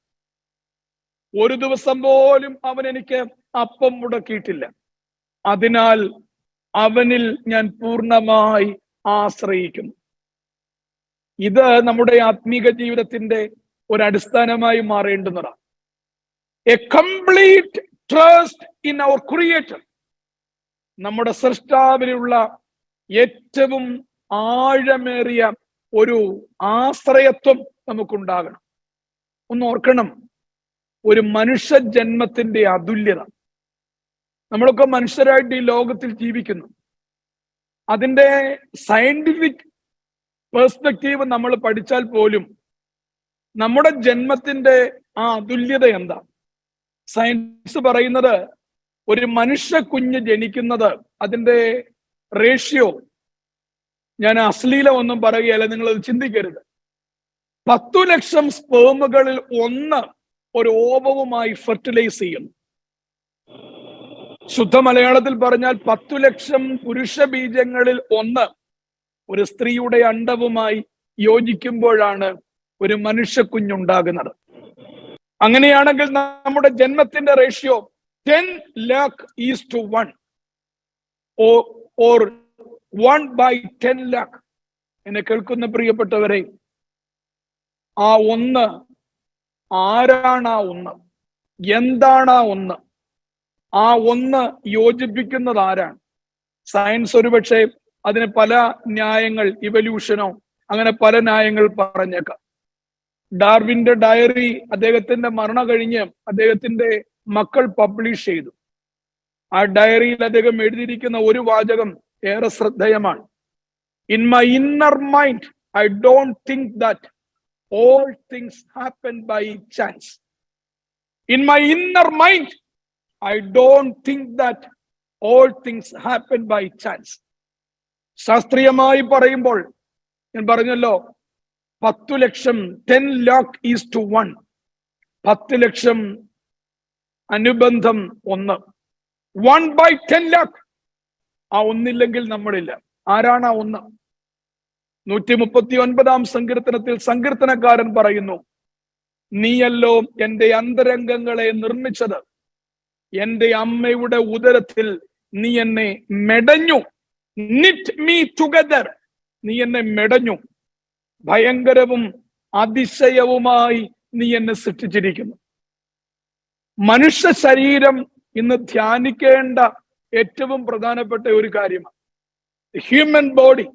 ഒരു ദിവസം പോലും അവൻ എനിക്ക് അപ്പം മുടക്കിയിട്ടില്ല. അതിനാൽ അവനിൽ ഞാൻ പൂർണ്ണമായി ആശ്രയിക്കുന്നു. ഇത് നമ്മുടെ ആത്മീക ജീവിതത്തിന്റെ ഒരു അടിസ്ഥാനമായി മാറേണ്ടുന്നതാണ്. A complete trust in our creator. നമ്മുടെ സൃഷ്ടാവിലുള്ള ഏറ്റവും ആഴമേറിയ ഒരു ആശ്രയത്വം നമുക്കുണ്ടാകണം. ഒന്ന് ഓർക്കണം, ഒരു മനുഷ്യ ജന്മത്തിന്റെ അതുല്യത. നമ്മളൊക്കെ മനുഷ്യരായിട്ട് ഈ ലോകത്തിൽ ജീവിക്കുന്നു. അതിന്റെ സയന്റിഫിക് പെർസ്പെക്റ്റീവ് നമ്മൾ പഠിച്ചാൽ പോലും നമ്മുടെ ജന്മത്തിന്റെ ആ അതുല്യത എന്താ? സയൻസ് പറയുന്നത്, ഒരു മനുഷ്യ കുഞ്ഞ് ജനിക്കുന്നത് അതിന്റെ റേഷ്യോ, ഞാൻ അശ്ലീലം ഒന്നും പറയുകയല്ല, നിങ്ങൾ അത് ചിന്തിക്കരുത്. 10 ലക്ഷം സ്പേമുകളിൽ 1 ഒരു ഓവവുമായി ഫെർട്ടിലൈസ് ചെയ്യുന്നു. ശുദ്ധ മലയാളത്തിൽ പറഞ്ഞാൽ 10 ലക്ഷം പുരുഷ ബീജങ്ങളിൽ 1 ഒരു സ്ത്രീയുടെ അണ്ഡവുമായി യോജിക്കുമ്പോഴാണ് ഒരു മനുഷ്യ കുഞ്ഞുണ്ടാകുന്നത്. അങ്ങനെയാണെങ്കിൽ നമ്മുടെ ജന്മത്തിന്റെ ratio 10 lakh is to 1 or 1/10 lakh. എന്നെ കേൾക്കുന്ന പ്രിയപ്പെട്ടവരെ, ആ 1 ആരാണ്? ആ 1 എന്താണ്? ആ 1 ആ 1 യോജിപ്പിക്കുന്നത് ആരാണ്? സയൻസ് ഒരുപക്ഷെ അതിന് പല ന്യായങ്ങൾ, ഇവല്യൂഷനോ അങ്ങനെ പല ന്യായങ്ങൾ പറഞ്ഞേക്കാം. ഡാർവിന്റെ ഡയറി അദ്ദേഹത്തിന്റെ മരണം കഴിഞ്ഞ് അദ്ദേഹത്തിന്റെ മക്കൾ പബ്ലിഷ് ചെയ്തു. ആ ഡയറിയിൽ അദ്ദേഹം എഴുതിയിരിക്കുന്ന ഒരു വാചകം ഏറെ ശ്രദ്ധേയമാണ്. In my inner mind I don't think that all things happen by chance. In my inner mind I don't think that all things happen by chance. ശാസ്ത്രീയമായി പറയുമ്പോൾ ഞാൻ പറഞ്ഞല്ലോ, 10 ലക്ഷം 10 lakh ഈസ് ടു 1. 10 ലക്ഷം അനുബന്ധം 1. 1/10 lakh. ആ 1 ഇല്ലെങ്കിൽ നമ്മളില്ല. ആരാണ് ആ 1? 139-ാം സങ്കീർത്തനത്തിൽ സങ്കീർത്തനക്കാരൻ പറയുന്നു, നീയല്ലോ എന്റെ അന്തരംഗങ്ങളെ നിർമ്മിച്ചത്, എന്റെ അമ്മയുടെ ഉദരത്തിൽ നീ എന്നെ മെടഞ്ഞു. knit me together. നീ എന്നെ മെടഞ്ഞു. ഭയങ്കരവും അതിശയവുമായി നീ എന്നെ സൃഷ്ടിച്ചിരിക്കുന്നു. മനുഷ്യ ശരീരം ഇന്ന് ധ്യാനിക്കേണ്ട ഏറ്റവും പ്രധാനപ്പെട്ട ഒരു കാര്യമാണ് ഹ്യൂമൻ ബോഡി.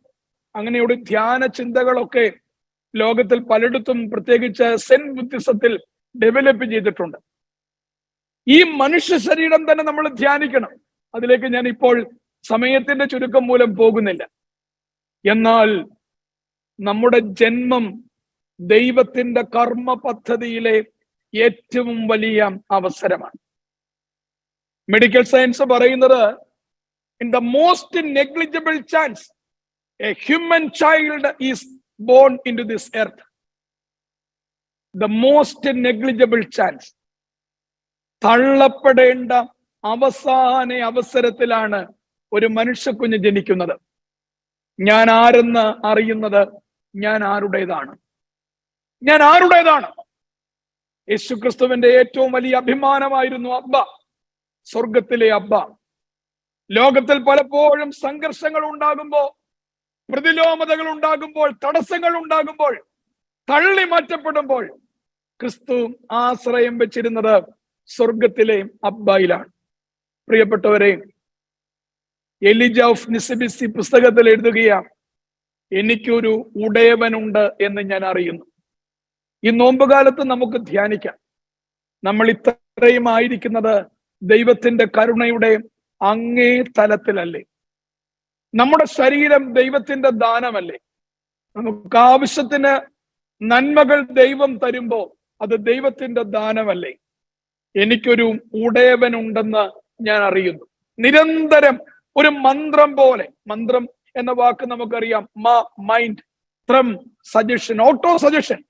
അങ്ങനെയുള്ള ധ്യാന ചിന്തകളൊക്കെ ലോകത്തിൽ പലയിടത്തും, പ്രത്യേകിച്ച് സെൻ ബുദ്ധിസത്തിൽ ഡെവലപ്പ് ചെയ്തിട്ടുണ്ട്. ഈ മനുഷ്യ ശരീരം തന്നെ നമ്മൾ ധ്യാനിക്കണം. അതിലേക്ക് ഞാൻ ഇപ്പോൾ സമയത്തിന്റെ ചുരുക്കം മൂലം പോകുന്നില്ല. എന്നാൽ നമ്മുടെ ജന്മം ദൈവത്തിന്റെ കർമ്മ പദ്ധതിയിലെ ഏറ്റവും വലിയ അവസരമാണ്. മെഡിക്കൽ സയൻസ് പറയുന്നത്, in the most negligible chance a human child is born into this earth. The most negligible chance. തള്ളപ്പെടേണ്ട അവസാന അവസരത്തിലാണ് ഒരു മനുഷ്യക്കുഞ്ഞ് ജനിക്കുന്നത്. ഞാൻ ആരെന്ന് അറിയുന്നത് ഞാൻ ആരുടേതാണ്. ഞാൻ ആരുടേതാണ്? യേശുക്രിസ്തുവിന്റെ ഏറ്റവും വലിയ അഭിമാനമായിരുന്നു അബ്ബ, സ്വർഗത്തിലെ അബ്ബ. ലോകത്തിൽ പലപ്പോഴും സംഘർഷങ്ങൾ ഉണ്ടാകുമ്പോൾ, പ്രതിലോമതകൾ ഉണ്ടാകുമ്പോൾ, തടസ്സങ്ങൾ ഉണ്ടാകുമ്പോൾ, തള്ളി മാറ്റപ്പെടുമ്പോൾ ക്രിസ്തു ആശ്രയം വെച്ചിരുന്നത് സ്വർഗത്തിലെ അബ്ബയിലാണ്. പ്രിയപ്പെട്ടവരെ, എലിജ ഓഫ് നിസിബിസി പുസ്തകത്തിൽ എഴുതുകയാണ്, എനിക്കൊരു ഉടയവനുണ്ട് എന്ന് ഞാൻ അറിയുന്നു. ഈ നോമ്പുകാലത്ത് നമുക്ക് ധ്യാനിക്കാം, നമ്മൾ ഇത്രയും ആയിരിക്കുന്നത് ദൈവത്തിന്റെ കരുണയുടെ അങ്ങേ തലത്തിലല്ലേ? നമ്മുടെ ശരീരം ദൈവത്തിന്റെ ദാനമല്ലേ? നമുക്ക് ആവശ്യത്തിന് നന്മകൾ ദൈവം തരുമ്പോ അത് ദൈവത്തിന്റെ ദാനമല്ലേ? എനിക്കൊരു ഉടയവനുണ്ടെന്ന് ഞാൻ അറിയുന്നു. നിരന്തരം ഒരു മന്ത്രം പോലെ, മന്ത്രം എന്ന വാക്ക് നമുക്കറിയാം, മൈൻഡ്, ത്രം, സജഷൻ, ഓട്ടോ സജഷൻ.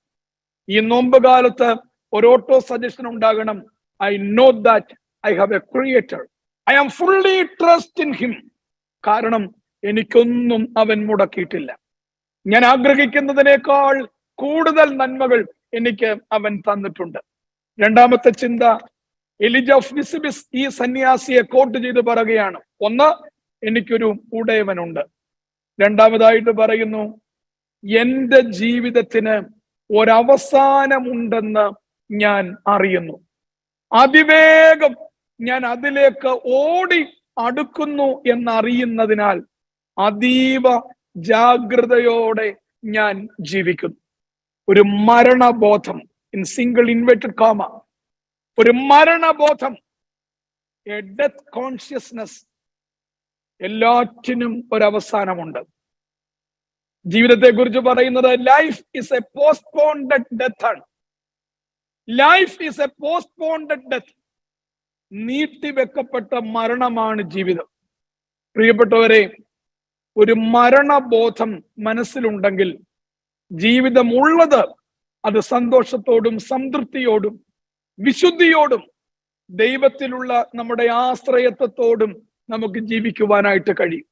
ഈ നോമ്പ് കാലത്ത് ഒരു ഓട്ടോ സജഷൻ ഉണ്ടാകണം. I know that I have a creator, I am fully trust in him. കാരണം എനിക്കൊന്നും അവൻ മുടക്കിയിട്ടില്ല. ഞാൻ ആഗ്രഹിക്കുന്നതിനേക്കാൾ കൂടുതൽ നന്മകൾ എനിക്ക് അവൻ തന്നിട്ടുണ്ട്. രണ്ടാമത്തെ ചിന്ത, എലിജ ഓഫ് നിസിബിസ് ഈ സന്യാസിയെ കോട്ട് ചെയ്ത് പറയുകയാണ്, ഒന്ന്, എനിക്കൊരു ഉടയവനുണ്ട്. രണ്ടാമതായിട്ട് പറയുന്നു, എന്റെ ജീവിതത്തിന് ഒരവസാനമുണ്ടെന്ന് ഞാൻ അറിയുന്നു. അതിവേഗം ഞാൻ അതിലേക്ക് ഓടി അടുക്കുന്നു എന്നറിയുന്നതിനാൽ അതീവ ജാഗ്രതയോടെ ഞാൻ ജീവിക്കുന്നു. ഒരു മരണബോധം, ഇൻ സിംഗിൾ ഇൻവെർട്ടഡ് കോമ, ഒരു മരണബോധം, എ ഡെത്ത് കോൺഷ്യസ്നസ്. എല്ലാറ്റിനും ഒരവസാനമുണ്ട്. ജീവിതത്തെ കുറിച്ച് പറയുന്നത് life is a postponed death ആണ്. Life is a postponed death. നീട്ടിവെക്കപ്പെട്ട മരണമാണ് ജീവിതം. പ്രിയപ്പെട്ടവരെ, ഒരു മരണബോധം മനസ്സിലുണ്ടെങ്കിൽ ജീവിതമുള്ളത് അത് സന്തോഷത്തോടും സംതൃപ്തിയോടും വിശുദ്ധിയോടും ദൈവത്തിലുള്ള നമ്മുടെ ആശ്രയത്വത്തോടും നമുക്ക് ജീവിക്കുവാനായിട്ട് കഴിയും.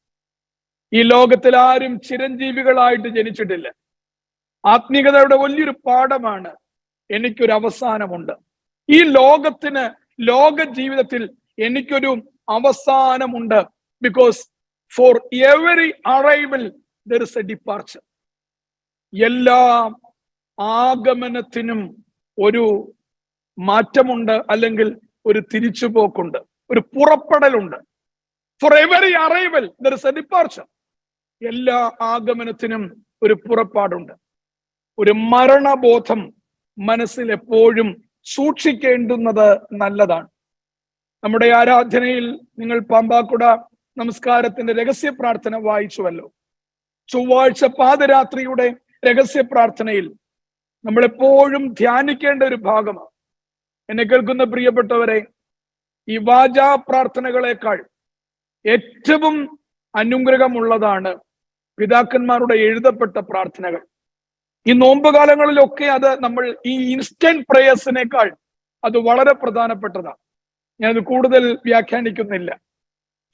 ഈ ലോകത്തിൽ ആരും ചിരഞ്ജീവികളായിട്ട് ജനിച്ചിട്ടില്ല. ആത്മീയതയുടെ വലിയൊരു പാഠമാണ്, എനിക്കൊരു അവസാനമുണ്ട്. ഈ ലോകത്തിന്, ലോക ജീവിതത്തിൽ എനിക്കൊരു അവസാനമുണ്ട്. Because for every arrival there is a departure. എല്ലാ ആഗമനത്തിനും ഒരു മാറ്റമുണ്ട്, അല്ലെങ്കിൽ ഒരു തിരിച്ചുപോക്കുണ്ട്, ഒരു പുറപ്പെടലുണ്ട്. For every arrival there is a departure. എല്ലാ ആഗമനത്തിനും ഒരു പുറപ്പാടുണ്ട്. ഒരു മരണബോധം മനസ്സിൽ എപ്പോഴും സൂക്ഷിക്കേണ്ടുന്നത് നല്ലതാണ്. നമ്മുടെ ആരാധനയിൽ നിങ്ങൾ പാമ്പാക്കുട നമസ്കാരത്തിന്റെ രഹസ്യ പ്രാർത്ഥന വായിച്ചുവല്ലോ. ചൊവ്വാഴ്ച പാതിരാത്രിയുടെ രഹസ്യ പ്രാർത്ഥനയിൽ നമ്മളെപ്പോഴും ധ്യാനിക്കേണ്ട ഒരു ഭാഗമാണ്. എന്നെ കേൾക്കുന്ന പ്രിയപ്പെട്ടവരെ, ഈ വാചാ പ്രാർത്ഥനകളെക്കാൾ ഏറ്റവും അനുഗ്രഹമുള്ളതാണ് പിതാക്കന്മാരുടെ എഴുതപ്പെട്ട പ്രാർത്ഥനകൾ. ഈ നോമ്പുകാലങ്ങളിലൊക്കെ അത് നമ്മൾ ഈ ഇൻസ്റ്റന്റ് പ്രേയേഴ്സിനേക്കാൾ അത് വളരെ പ്രധാനപ്പെട്ടതാണ്. ഞാനത് കൂടുതൽ വ്യാഖ്യാനിക്കുന്നില്ല.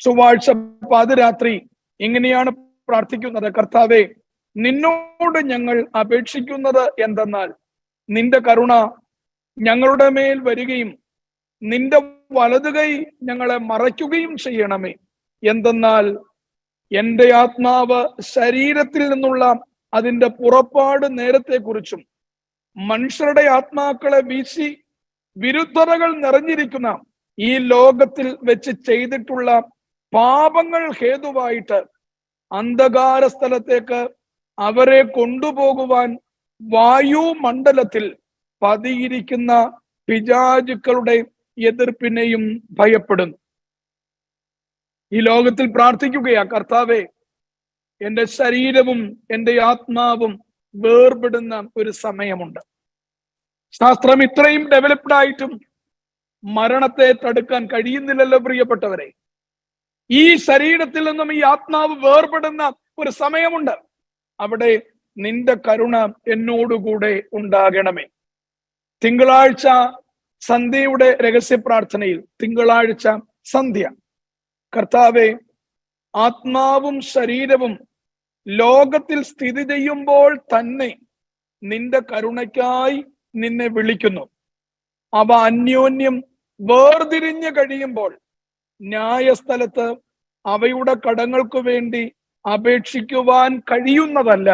ചൊവ്വാഴ്ച പാതിരാത്രി ഇങ്ങനെയാണ് പ്രാർത്ഥിക്കുന്നത്: കർത്താവേ, നിന്നോട് ഞങ്ങൾ അപേക്ഷിക്കുന്നത് എന്തെന്നാൽ നിന്റെ കരുണ ഞങ്ങളുടെ മേൽ വരികയും നിന്റെ വലതുകൈ ഞങ്ങളെ മറയ്ക്കുകയും ചെയ്യണമേ. എന്തെന്നാൽ എൻ്റെ ആത്മാവ് ശരീരത്തിൽ നിന്നുള്ള അതിൻ്റെ പുറപ്പാട് നേരത്തെക്കുറിച്ചും മനുഷ്യരുടെ ആത്മാക്കളെ വീശി വിരുദ്ധതകൾ നിറഞ്ഞിരിക്കുന്ന ഈ ലോകത്തിൽ വെച്ച് ചെയ്തിട്ടുള്ള പാപങ്ങൾ ഹേതുവായിട്ട് അന്ധകാര സ്ഥലത്തേക്ക് അവരെ കൊണ്ടുപോകുവാൻ വായുമണ്ഡലത്തിൽ പതിയിരിക്കുന്ന പിശാചുക്കളുടെ എതിർപ്പിനെയും ഭയപ്പെടുന്നു. ഈ ലോകത്തിൽ പ്രാർത്ഥിക്കുകയാ, കർത്താവേ, എൻ്റെ ശരീരവും എൻ്റെ ആത്മാവും വേർപെടുന്ന ഒരു സമയമുണ്ട്. ശാസ്ത്രം ഇത്രയും ഡെവലപ്ഡ് ആയിട്ടും മരണത്തെ തടുക്കാൻ കഴിയുന്നില്ലല്ലോ പ്രിയപ്പെട്ടവരെ. ഈ ശരീരത്തിൽ നിന്നും ഈ ആത്മാവ് വേർപെടുന്ന ഒരു സമയമുണ്ട്. അവിടെ നിന്റെ കരുണ എന്നോടുകൂടെ ഉണ്ടാകണമേ. തിങ്കളാഴ്ച സന്ധ്യയുടെ രഹസ്യ പ്രാർത്ഥനയിൽ, തിങ്കളാഴ്ച സന്ധ്യ, കർത്താവെ, ആത്മാവും ശരീരവും ലോകത്തിൽ സ്ഥിതി ചെയ്യുമ്പോൾ തന്നെ നിന്റെ കരുണയ്ക്കായി നിന്നെ വിളിക്കുന്നു. അവ അന്യോന്യം വേർതിരിഞ്ഞു കഴിയുമ്പോൾ ന്യായസ്ഥലത്ത് അവയുടെ കടങ്ങൾക്ക് വേണ്ടി അപേക്ഷിക്കുവാൻ കഴിയുന്നതല്ല.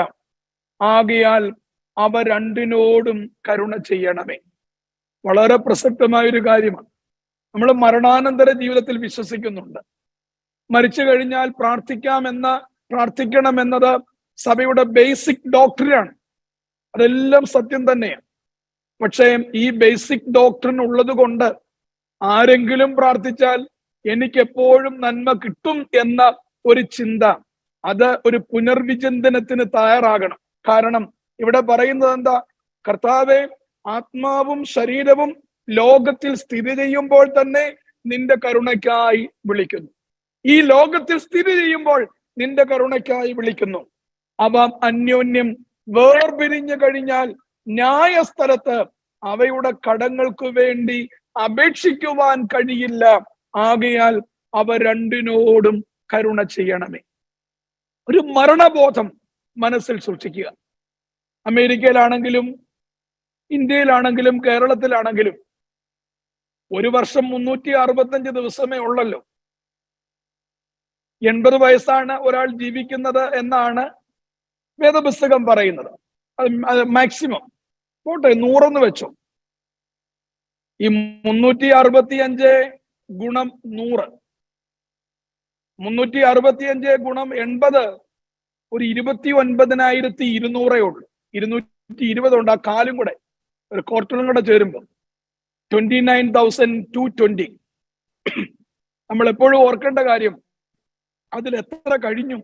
ആകയാൽ അവ രണ്ടിനോടും കരുണ ചെയ്യണമേ. വളരെ പ്രസക്തമായൊരു കാര്യമാണ്. നമ്മൾ മരണാനന്തര ജീവിതത്തിൽ വിശ്വസിക്കുന്നുണ്ട്. മരിച്ചു കഴിഞ്ഞാൽ പ്രാർത്ഥിക്കണമെന്നത് സഭയുടെ ബേസിക് ഡോക്ട്രിനാണ്. അതെല്ലാം സത്യം തന്നെയാണ്. പക്ഷേ ഈ ബേസിക് ഡോക്ട്രിൻ ഉള്ളത് കൊണ്ട് ആരെങ്കിലും പ്രാർത്ഥിച്ചാൽ എനിക്ക് എപ്പോഴും നന്മ കിട്ടും എന്ന ഒരു ചിന്ത, അത് ഒരു പുനർവിചിന്തനത്തിന് തയ്യാറാകണം. കാരണം ഇവിടെ പറയുന്നത് എന്താ? കർത്താവെ, ആത്മാവും ശരീരവും ലോകത്തിൽ സ്ഥിതി ചെയ്യുമ്പോൾ തന്നെ നിന്റെ കരുണയ്ക്കായി വിളിക്കുന്നു. ഈ ലോകത്തിൽ സ്ഥിതി ചെയ്യുമ്പോൾ നിന്റെ കരുണയ്ക്കായി വിളിക്കുന്നു. അവ അന്യോന്യം വേർപിരിഞ്ഞു കഴിഞ്ഞാൽ ന്യായസ്ഥലത്ത് അവയുടെ കടങ്ങൾക്ക് വേണ്ടി അപേക്ഷിക്കുവാൻ കഴിയില്ല. ആകയാൽ അവ രണ്ടിനോടും കരുണ ചെയ്യണമേ. ഒരു മരണബോധം മനസ്സിൽ സൂക്ഷിക്കുക. അമേരിക്കയിലാണെങ്കിലും ഇന്ത്യയിലാണെങ്കിലും കേരളത്തിലാണെങ്കിലും ഒരു വർഷം 365 ദിവസമേ ഉള്ളല്ലോ. 80 വയസ്സാണ് ഒരാൾ ജീവിക്കുന്നത് എന്നാണ് വേദപുസ്തകം പറയുന്നത്. അത് മാക്സിമം പോട്ടെ, 100 വെച്ചോ. ഈ 365 ഗുണം 100, 365 ഗുണം 80, ഒരു 29,200 ഉള്ളൂ. 220 ഉണ്ട്. ആ കാലും കൂടെ, ഒരു ക്വാർട്ടറും കൂടെ ചേരുമ്പോൾ 29,220. നമ്മൾ എപ്പോഴും ഓർക്കേണ്ട കാര്യം, അതിൽ എത്ര കഴിഞ്ഞു,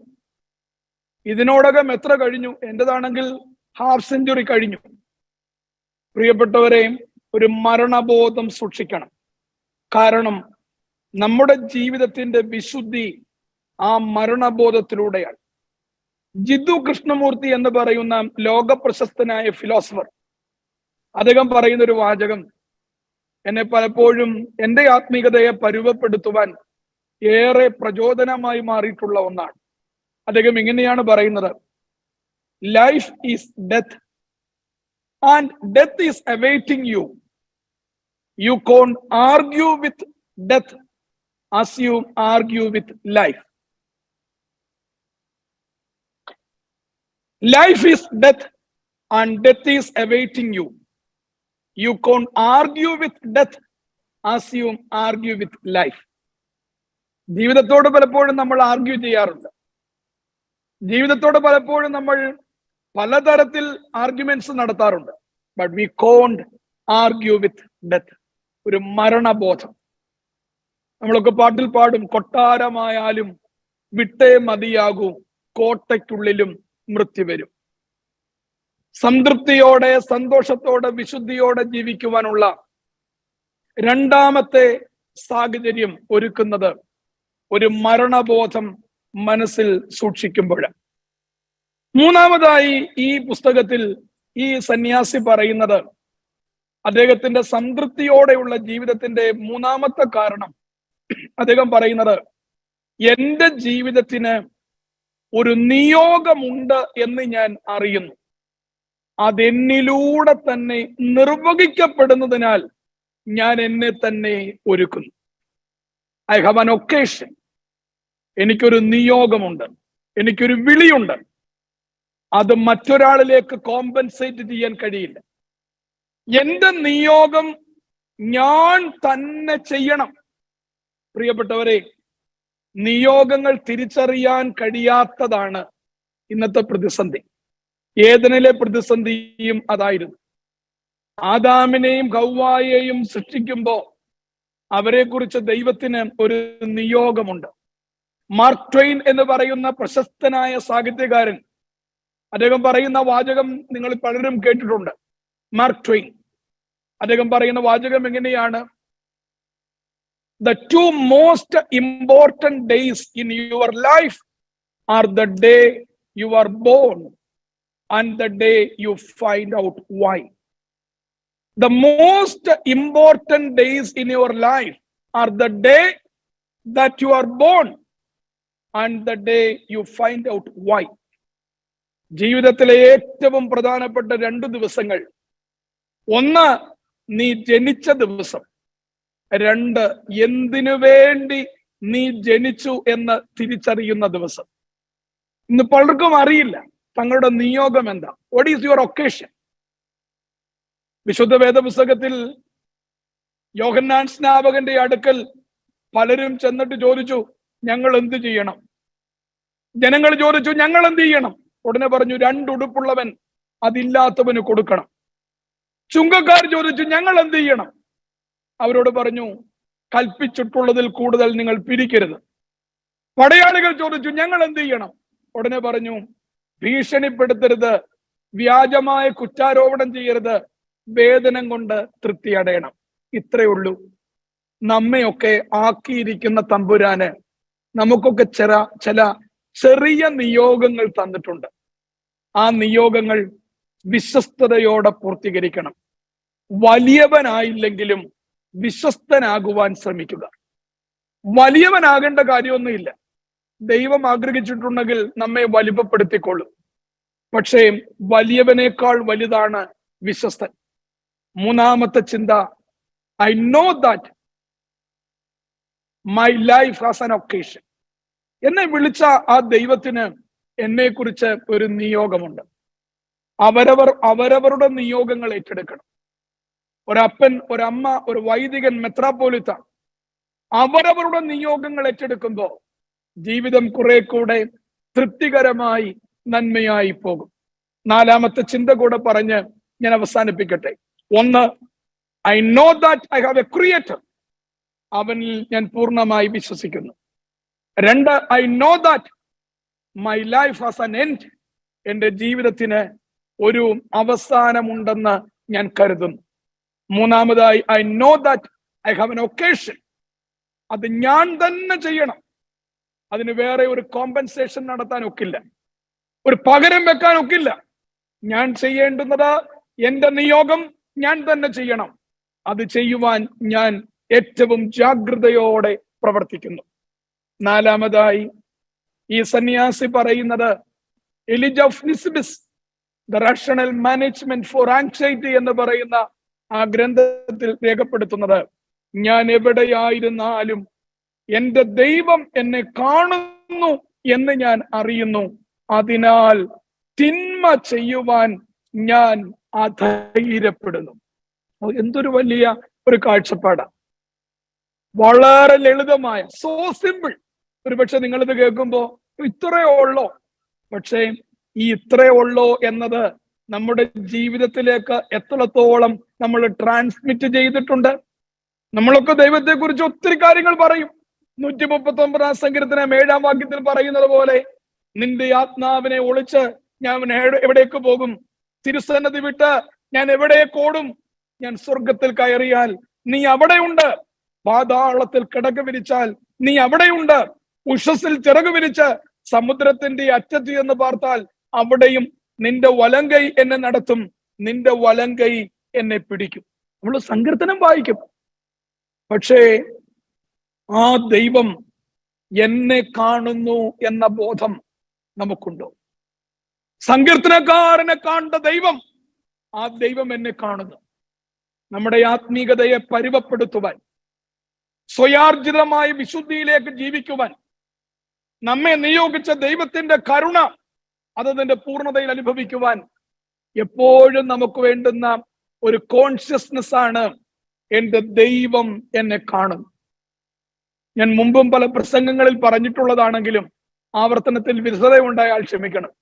ഇതിനോടകം എത്ര കഴിഞ്ഞു. എന്റേതാണെങ്കിൽ ഹാഫ് സെഞ്ചുറി കഴിഞ്ഞു. പ്രിയപ്പെട്ടവരെ, ഒരു മരണബോധം സൂക്ഷിക്കണം. കാരണം നമ്മുടെ ജീവിതത്തിന്റെ വിശുദ്ധി ആ മരണബോധത്തിലൂടെയാണ്. ജിദ്ദു കൃഷ്ണമൂർത്തി എന്ന് പറയുന്ന ലോക പ്രശസ്തനായ ഫിലോസഫർ, അദ്ദേഹം പറയുന്ന ഒരു വാചകം എന്നെ പലപ്പോഴും എൻ്റെ ആത്മീയതയെ പരുവപ്പെടുത്തുവാൻ ഏറെ പ്രചോദനമായി മാറിയിട്ടുള്ള ഒന്നാണ്. അദ്ദേഹം ഇങ്ങനെയാണ് പറയുന്നത്: life is death and death is awaiting you. You can argue with death as you argue with life. Life is death and death is awaiting you. You can't argue with death as you argue with life. ജീവിതത്തോട് പലപ്പോഴും നമ്മൾ argue ചെയ്യാറുണ്ട്. ജീവിതത്തോട് പലപ്പോഴും നമ്മൾ പലതരത്തിൽ arguments നടത്താറുണ്ട്. But we can't argue with death. ഒരു മരണബോധം. നമ്മളൊക്കെ പാട്ടിൽ പാടും, കൊട്ടാരമായാലും വിട്ടേ മതിയാകൂ, കോട്ടയ്ക്കുള്ളിലും മൃത്യു വരും. സംതൃപ്തിയോടെ, സന്തോഷത്തോടെ, വിശുദ്ധിയോടെ ജീവിക്കുവാനുള്ള രണ്ടാമത്തെ സാഹചര്യം ഒരുക്കുന്നത് ഒരു മരണബോധം മനസ്സിൽ സൂക്ഷിക്കുമ്പോൾ. മൂന്നാമതായി ഈ പുസ്തകത്തിൽ ഈ സന്യാസി പറയുന്നത്, അദ്ദേഹത്തിന്റെ സംതൃപ്തിയോടെയുള്ള ജീവിതത്തിന്റെ മൂന്നാമത്തെ കാരണം അദ്ദേഹം പറയുന്നത്, എന്റെ ജീവിതത്തിന് ഒരു നിയോഗമുണ്ട് എന്ന് ഞാൻ അറിയുന്നു. അതെന്നിലൂടെ തന്നെ നിർവഹിക്കപ്പെടുന്നതിനാൽ ഞാൻ എന്നെ തന്നെ ഒരുക്കുന്നു. I have an occasion. എനിക്കൊരു നിയോഗമുണ്ട്, എനിക്കൊരു വിളിയുണ്ട്. അത് മറ്റൊരാളിലേക്ക് കോമ്പൻസേറ്റ് ചെയ്യാൻ കഴിയില്ല. എന്റെ നിയോഗം ഞാൻ തന്നെ ചെയ്യണം. പ്രിയപ്പെട്ടവരെ, നിയോഗങ്ങൾ തിരിച്ചറിയാൻ കഴിയാത്തതാണ് ഇന്നത്തെ പ്രതിസന്ധി. ഏദനിലെ പ്രതിസന്ധിയും അതായിരുന്നു. ആദാമിനെയും ഹവ്വായെയും സൃഷ്ടിക്കുമ്പോൾ അവരെ കുറിച്ച് ദൈവത്തിന് ഒരു നിയോഗമുണ്ട്. മാർക്ക് ട്വെയിൻ എന്ന് പറയുന്ന പ്രശസ്തനായ സാഹിത്യകാരൻ, അദ്ദേഹം പറയുന്ന വാചകം നിങ്ങൾ പലരും കേട്ടിട്ടുണ്ട്. മാർക്ക് ട്വെയിൻ അദ്ദേഹം പറയുന്ന വാചകം എങ്ങനെയാണ്? The two most important days in your life are the day you are born and the day you find out why. The most important days in your life are the day that you are born and the day you find out why. ജീവിതത്തിലെ ഏറ്റവും പ്രധാനപ്പെട്ട 2 ദിവസങ്ങൾ, ഒന്ന് നീ ജനിച്ച ദിവസം, 2 എന്തിനു വേണ്ടി നീ ജനിച്ചു എന്ന് തിരിച്ചറിയുന്ന ദിവസം. ഇന്ന് പലർക്കും അറിയില്ല തങ്ങളുടെ നിയോഗം എന്താ. What is your occasion? വിശുദ്ധ വേദപുസ്തകത്തിൽ യോഹന്നാൻ സ്നാപകന്റെ അടുക്കൽ പലരും ചെന്നിട്ട് ചോദിച്ചു, ഞങ്ങൾ എന്ത് ചെയ്യണം? ജനങ്ങൾ ചോദിച്ചു, ഞങ്ങൾ എന്ത് ചെയ്യണം? ഉടനെ പറഞ്ഞു, 2 ഉടുപ്പുള്ളവൻ അതില്ലാത്തവന് കൊടുക്കണം. ചുങ്കക്കാർ ചോദിച്ചു, ഞങ്ങൾ എന്ത് ചെയ്യണം? അവരോട് പറഞ്ഞു, കൽപ്പിച്ചിട്ടുള്ളതിൽ കൂടുതൽ നിങ്ങൾ പിരിക്കരുത്. പടയാളികൾ ചോദിച്ചു, ഞങ്ങൾ എന്ത് ചെയ്യണം? ഉടനെ പറഞ്ഞു, ഭീഷണിപ്പെടുത്തരുത്, വ്യാജമായ കുറ്റാരോപണം ചെയ്യരുത്, വേതനം കൊണ്ട് തൃപ്തി അടയണം. ഇത്രയേ ഉള്ളൂ. നമ്മയൊക്കെ ആക്കിയിരിക്കുന്ന തമ്പുരാന് നമുക്കൊക്കെ ചില ചെറിയ നിയോഗങ്ങൾ തന്നിട്ടുണ്ട്. ആ നിയോഗങ്ങൾ വിശ്വസ്തയോടെ പൂർത്തീകരിക്കണം. വലിയവനായില്ലെങ്കിലും വിശ്വസ്തനാകുവാൻ ശ്രമിക്കുക. വലിയവനാകേണ്ട കാര്യമൊന്നുമില്ല. ദൈവം ആഗ്രഹിച്ചിട്ടുണ്ടെങ്കിൽ നമ്മെ വലിപ്പപ്പെടുത്തിക്കൊള്ളും. പക്ഷേ വലിയവനേക്കാൾ വലുതാണ് വിശ്വസ്തൻ. 3-ാമത്തെ ചിന്ത, I know that my life has an occasion. എന്നെ വിളിച്ച ആ ദൈവത്തിന് എന്നെ കുറിച്ച് ഒരു നിയോഗമുണ്ട്. അവരവരുടെ നിയോഗങ്ങൾ ഏറ്റെടുക്കണം. ഒരപ്പൻ, ഒരമ്മ, ഒരു വൈദികൻ, മെത്രാപ്പോലിത്ത അവരവരുടെ നിയോഗങ്ങൾ ഏറ്റെടുക്കുമ്പോൾ ജീവിതം കുറെ കൂടെ തൃപ്തികരമായി നന്മയായി പോകും. 4-ാമത്തെ ചിന്ത കൂടെ പറഞ്ഞ് ഞാൻ അവസാനിപ്പിക്കട്ടെ. 1, I know that I have a creator. അവനിൽ ഞാൻ പൂർണ്ണമായി വിശ്വസിക്കുന്നു. 2, I know that my life has an end. എന്റെ ജീവിതത്തിന് ഒരു അവസാനമുണ്ടെന്ന് ഞാൻ കരുതുന്നു. 3-ാമതായി, I know that I have an occasion. അത് ഞാൻ തന്നെ ചെയ്യണം. അതിന് വേറെ ഒരു കോമ്പൻസേഷൻ നടത്താൻ ഒക്കില്ല, ഒരു പകരം വെക്കാൻ ഒക്കില്ല. ഞാൻ ചെയ്യേണ്ടുന്നത്, എന്റെ നിയോഗം ഞാൻ തന്നെ ചെയ്യണം. അത് ചെയ്യുവാൻ ഞാൻ ഏറ്റവും ജാഗ്രതയോടെ പ്രവർത്തിക്കുന്നു. 4-ാമതായി ഈ സന്യാസി പറയുന്നത്, Elijah of Nisibis, the rational management for anxiety എന്ന് പറയുന്ന ആ ഗ്രന്ഥത്തിൽ രേഖപ്പെടുത്തുന്നത്, ഞാൻ എവിടെയായിരുന്നാലും എന്റെ ദൈവം എന്നെ കാണുന്നു എന്ന് ഞാൻ അറിയുന്നു. അതിനാൽ തിന്മ ചെയ്യുവാൻ ഞാൻ അധൈര്യപ്പെടുന്നു. എന്തൊരു വലിയ ഒരു കാഴ്ചപ്പാടാണ്. വളരെ ലളിതമായ, സോ സിമ്പിൾ. ഒരുപക്ഷെ നിങ്ങളിത് കേൾക്കുമ്പോ ഇത്രയേ ഉള്ളോ? പക്ഷേ ഈ ഇത്രയേ ഉള്ളോ എന്നത് നമ്മുടെ ജീവിതത്തിലേക്ക് എത്രത്തോളം നമ്മൾ ട്രാൻസ്മിറ്റ് ചെയ്തിട്ടുണ്ട്. നമ്മളൊക്കെ ദൈവത്തെ കുറിച്ച് ഒത്തിരി കാര്യങ്ങൾ പറയും. 139-ാം സങ്കീർത്തനം 7-ാം വാക്യത്തിൽ പറയുന്നത് പോലെ, നിന്റെ ആത്മാവിനെ ഒളിച്ച് ഞാൻ എവിടേക്ക് പോകും? തിരുസന്നിധി വിട്ട് ഞാൻ എവിടേക്ക് ഓടും? ഞാൻ സ്വർഗത്തിൽ കയറിയാൽ നീ അവിടെയുണ്ട്, പാതാളത്തിൽ കിടക്ക് വിരിച്ചാൽ നീ അവിടെയുണ്ട്, ഉഷസ്സിൽ ചിറക് വിരിച്ച് സമുദ്രത്തിന്റെ അറ്റത്ത് എന്ന് പാർത്താൽ അവിടെയും നിന്റെ വലങ്കൈ എന്നെ നടത്തും, നിന്റെ വലങ്കൈ എന്നെ പിടിക്കും. നമ്മൾ സങ്കീർത്തനം വായിക്കും, പക്ഷേ ആ ദൈവം എന്നെ കാണുന്നു എന്ന ബോധം നമുക്കുണ്ടോ? സങ്കീർത്തനക്കാരനെ കാണേണ്ട ദൈവം, ആ ദൈവം എന്നെ കാണുന്നു. നമ്മുടെ ആത്മീകതയെ പരുവപ്പെടുത്തുവാൻ, സ്വയാർജിതമായ വിശുദ്ധിയിലേക്ക് ജീവിക്കുവാൻ നമ്മെ നിയോഗിച്ച ദൈവത്തിന്റെ കരുണ അതതിന്റെ പൂർണ്ണതയിൽ അനുഭവിക്കുവാൻ എപ്പോഴും നമുക്ക് വേണ്ടുന്ന ഒരു കോൺഷ്യസ്നെസ് ആണ്, എന്റെ ദൈവം എന്നെ കാണും. ഞാൻ മുമ്പും പല പ്രസംഗങ്ങളിൽ പറഞ്ഞിട്ടുള്ളതാണെങ്കിലും ആവർത്തനത്തിൽ വിരസതയുണ്ടായാൽ ക്ഷമിക്കണം.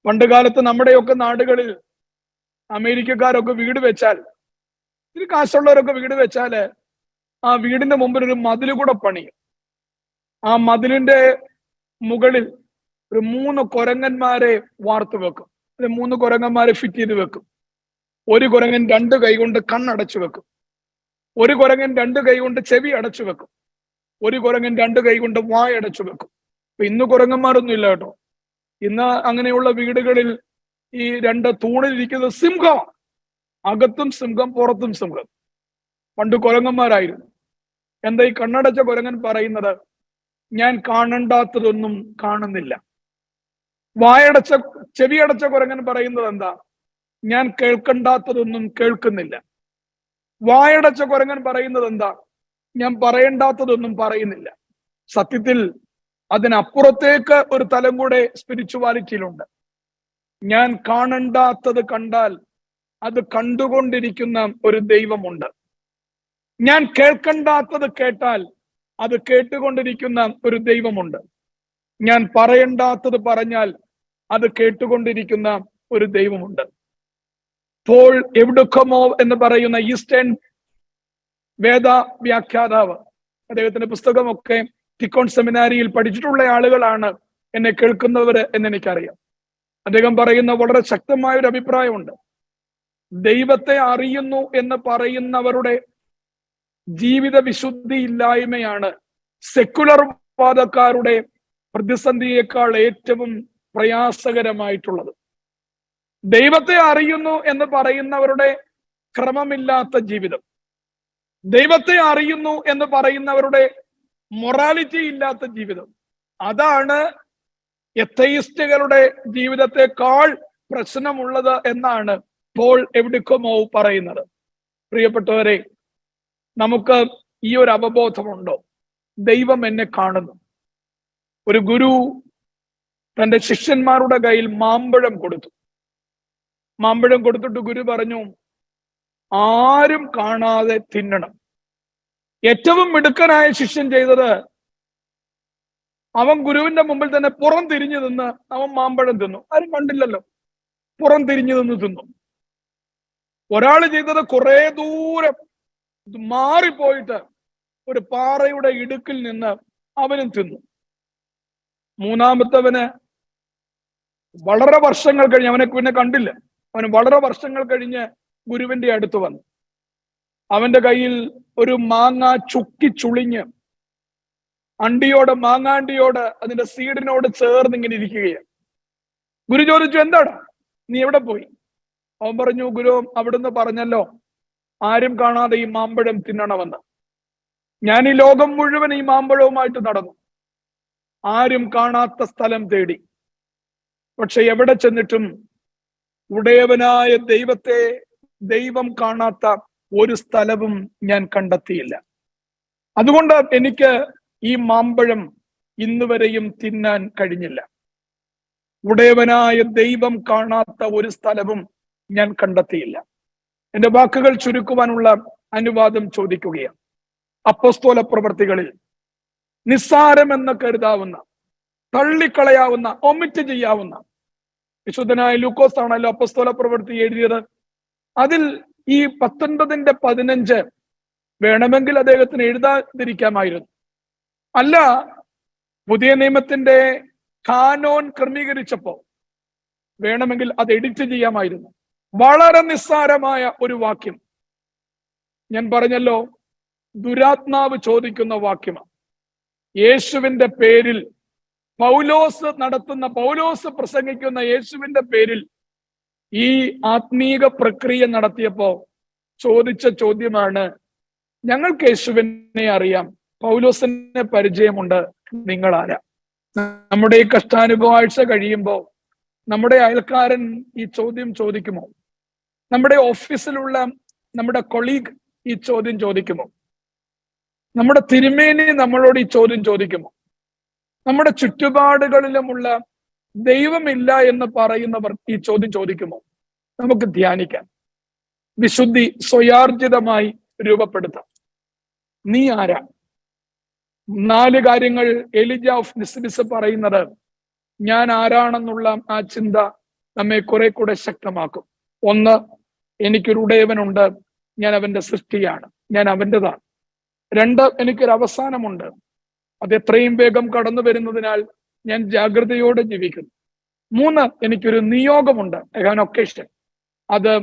പണ്ടുകാലത്ത് നമ്മുടെയൊക്കെ നാടുകളിൽ അമേരിക്കക്കാരൊക്കെ വീട് വെച്ചാൽ, ഇതിന് കാശുള്ളവരൊക്കെ വീട് വെച്ചാല് ആ വീടിന്റെ മുമ്പിൽ ഒരു മതിൽ കൂടെ പണിയും. ആ മതിലിന്റെ മുകളിൽ ഒരു 3 കുരങ്ങന്മാരെ വാർത്തു വെക്കും. 3 കുരങ്ങന്മാരെ ഫിറ്റ് ചെയ്ത് വെക്കും. ഒരു കുരങ്ങൻ 2 കൈ കൊണ്ട് കണ്ണടച്ചു വെക്കും. ഒരു കുരങ്ങൻ 2 കൈ കൊണ്ട് ചെവി അടച്ചു വെക്കും. ഒരു കുരങ്ങൻ 2 കൈ കൊണ്ട് വായടച്ചു വെക്കും. അപ്പൊ ഇന്ന് കുരങ്ങന്മാരൊന്നും ഇല്ല കേട്ടോ. ഇന്ന് അങ്ങനെയുള്ള വീടുകളിൽ ഈ 2 തൂണിലിരിക്കുന്നത് സിംഹം, അകത്തും സിംഹം പുറത്തും സിംഹം. പണ്ട് കുരങ്ങന്മാരായിരുന്നു. എന്താ ഈ കണ്ണടച്ച കുരങ്ങൻ പറയുന്നത്? ഞാൻ കാണണ്ടാത്തതൊന്നും കാണുന്നില്ല. ചെവി അടച്ച കുരങ്ങൻ പറയുന്നത് എന്താ? ഞാൻ കേൾക്കണ്ടാത്തതൊന്നും കേൾക്കുന്നില്ല. വായടച്ച കുരങ്ങൻ പറയുന്നത് എന്താ? ഞാൻ പറയണ്ടാത്തതൊന്നും പറയുന്നില്ല. സത്യത്തിൽ അതിനപ്പുറത്തേക്ക് ഒരു തലം കൂടെ സ്പിരിച്വാലിറ്റിയിലുണ്ട്. ഞാൻ കാണണ്ടാത്തത് കണ്ടാൽ അത് കണ്ടുകൊണ്ടിരിക്കുന്ന ഒരു ദൈവമുണ്ട്. ഞാൻ കേൾക്കണ്ടാത്തത് കേട്ടാൽ അത് കേട്ടുകൊണ്ടിരിക്കുന്ന ഒരു ദൈവമുണ്ട്. ഞാൻ പറയണ്ടാത്തത് പറഞ്ഞാൽ അത് കേട്ടുകൊണ്ടിരിക്കുന്ന ഒരു ദൈവമുണ്ട്. പോൾ എവിടുക്കമോ എന്ന് പറയുന്ന ഈസ്റ്റേൺ വേദ വ്യാഖ്യാതാവ്, അദ്ദേഹത്തിന്റെ പുസ്തകമൊക്കെ ടിക്കോൺ സെമിനാരിയിൽ പഠിച്ചിട്ടുള്ള ആളുകളാണ് എന്നെ കേൾക്കുന്നവര് എന്ന് എനിക്കറിയാം. അദ്ദേഹം പറയുന്ന വളരെ ശക്തമായ ഒരു അഭിപ്രായമുണ്ട്. ദൈവത്തെ അറിയുന്നു എന്ന് പറയുന്നവരുടെ ജീവിത വിശുദ്ധി ഇല്ലായ്മയാണ് സെക്കുലർ വാദക്കാരുടെ പ്രതിസന്ധിയേക്കാൾ ഏറ്റവും പ്രയാസകരമായിട്ടുള്ളത്. ദൈവത്തെ അറിയുന്നു എന്ന് പറയുന്നവരുടെ ക്രമമില്ലാത്ത ജീവിതം, ദൈവത്തെ അറിയുന്നു എന്ന് പറയുന്നവരുടെ മൊറാലിറ്റി ഇല്ലാത്ത ജീവിതം, അതാണ് എത്തയിസ്റ്റുകളുടെ ജീവിതത്തെക്കാൾ പ്രശ്നമുള്ളത് എന്നാണ് പോൾ എവിടുക്കമോ പറയുന്നത്. പ്രിയപ്പെട്ടവരെ, നമുക്ക് ഈ ഒരു അവബോധമുണ്ടോ? ദൈവം എന്നെ കാണുന്നു. ഒരു ഗുരു തന്റെ ശിഷ്യന്മാരുടെ കയ്യിൽ മാമ്പഴം കൊടുത്തു. മാമ്പഴം കൊടുത്തിട്ട് ഗുരു പറഞ്ഞു, ആരും കാണാതെ തിന്നണം. ഏറ്റവും മിടുക്കനായ ശിഷ്യൻ ചെയ്തത്, അവൻ ഗുരുവിന്റെ മുമ്പിൽ തന്നെ പുറം തിരിഞ്ഞു നിന്ന് അവൻ മാമ്പഴം തിന്നു. ആരും കണ്ടില്ലല്ലോ, പുറം തിരിഞ്ഞു നിന്ന് തിന്നു. ഒരാള് ചെയ്തത് കുറെ ദൂരം മാറിപ്പോയിട്ട് ഒരു പാറയുടെ ഇടുക്കിൽ നിന്ന് അവനും തിന്നു. മൂന്നാമത്തവന് വളരെ വർഷങ്ങൾ കഴിഞ്ഞ്, അവനെ പിന്നെ കണ്ടില്ല, അവന് വളരെ വർഷങ്ങൾ കഴിഞ്ഞ് ഗുരുവിന്റെ അടുത്ത് വന്നു. അവന്റെ കയ്യിൽ ഒരു മാങ്ങ ചുക്കി ചുളിഞ്ഞ് മാങ്ങാണ്ടിയോട് അതിന്റെ സീഡിനോട് ചേർന്ന് ഇങ്ങനെ ഇരിക്കുകയാണ്. ഗുരു ചോദിച്ചു, എന്താണ്, നീ എവിടെ പോയി? അവൻ പറഞ്ഞു, ഗുരു അവിടുന്ന് പറഞ്ഞല്ലോ ആരും കാണാതെ ഈ മാമ്പഴം തിന്നണമെന്ന്. ഞാൻ ഈ ലോകം മുഴുവൻ ഈ മാമ്പഴവുമായിട്ട് നടന്നു, ആരും കാണാത്ത സ്ഥലം തേടി. പക്ഷെ എവിടെ ചെന്നിട്ടും ഉടയവനായ ദൈവത്തെ, ദൈവം കാണാത്ത ഒരു സ്ഥലവും ഞാൻ കണ്ടെത്തിയില്ല. അതുകൊണ്ട് എനിക്ക് ഈ മാമ്പഴം ഇന്നുവരെയും തിന്നാൻ കഴിഞ്ഞില്ല. ഉടയവനായ ദൈവം കാണാത്ത ഒരു സ്ഥലവും ഞാൻ കണ്ടെത്തിയില്ല. എന്റെ വാക്കുകൾ ചുരുക്കുവാനുള്ള അനുവാദം ചോദിക്കുകയാണ്. അപ്പോസ്തല പ്രവൃത്തികളിൽ നിസ്സാരമെന്ന് കരുതാവുന്ന, തള്ളിക്കളയാവുന്ന, ഒമിറ്റ് ചെയ്യാവുന്ന, വിശുദ്ധനായ ലൂക്കോസ് ആണല്ലോ അപ്പോസ്തല പ്രവൃത്തി എഴുതിയത്. അതിൽ ഈ 19:15 വേണമെങ്കിൽ അദ്ദേഹത്തിന് എഴുതാതിരിക്കാമായിരുന്നു. അല്ല, പുതിയ നിയമത്തിന്റെ കാനോൻ ക്രമീകരിച്ചപ്പോ വേണമെങ്കിൽ അത് എഡിറ്റ് ചെയ്യാമായിരുന്നു. വളരെ നിസ്സാരമായ ഒരു വാക്യം, ഞാൻ പറഞ്ഞല്ലോ, ദുരാത്മാവ് ചോദിക്കുന്ന വാക്യമാണ്. യേശുവിന്റെ പേരിൽ പൗലോസ് പ്രസംഗിക്കുന്ന യേശുവിന്റെ പേരിൽ ഈ ആത്മീക പ്രക്രിയ നടത്തിയപ്പോ ചോദിച്ച ചോദ്യമാണ്, ഞങ്ങൾക്ക് യേശുവിനെ അറിയാം, പൗലോസിനെ പരിചയമുണ്ട്, നിങ്ങൾ ആരാ? നമ്മുടെ ഈ കഷ്ടാനുഭവ ആഴ്ച കഴിയുമ്പോ നമ്മുടെ അയൽക്കാരൻ ഈ ചോദ്യം ചോദിക്കുമോ? നമ്മുടെ ഓഫീസിലുള്ള നമ്മുടെ കൊളീഗ് ഈ ചോദ്യം ചോദിക്കുമോ? നമ്മുടെ തിരുമേനി നമ്മളോട് ഈ ചോദ്യം ചോദിക്കുമോ? നമ്മുടെ ചുറ്റുപാടുകളിലുമുള്ള ദൈവമില്ല എന്ന് പറയുന്നവർ ഈ ചോദ്യം ചോദിക്കുമോ? നമുക്ക് ധ്യാനിക്കാം. വിശുദ്ധി സ്വയാർജിതമായി രൂപപ്പെടുത്താം. നീ ആരാ? 4 കാര്യങ്ങൾ എലിജ ഓഫ് നിസ്ബിസ് പറയുന്നത് ഞാൻ ആരാണെന്നുള്ള ആ ചിന്ത നമ്മെ കുറെ കൂടെ ശക്തമാക്കും. 1, എനിക്കൊരു ഉടയവനുണ്ട്, ഞാൻ അവന്റെ സൃഷ്ടിയാണ്, ഞാൻ അവൻ്റെതാണ്. 2, എനിക്കൊരു അവസാനമുണ്ട്, അത് എത്രയും വേഗം കടന്നു വരുന്നതിനാൽ ഞാൻ ജാഗ്രതയോടെ ജീവിക്കുന്നു. 3, എനിക്കൊരു നിയോഗമുണ്ട്, an occasion. അത്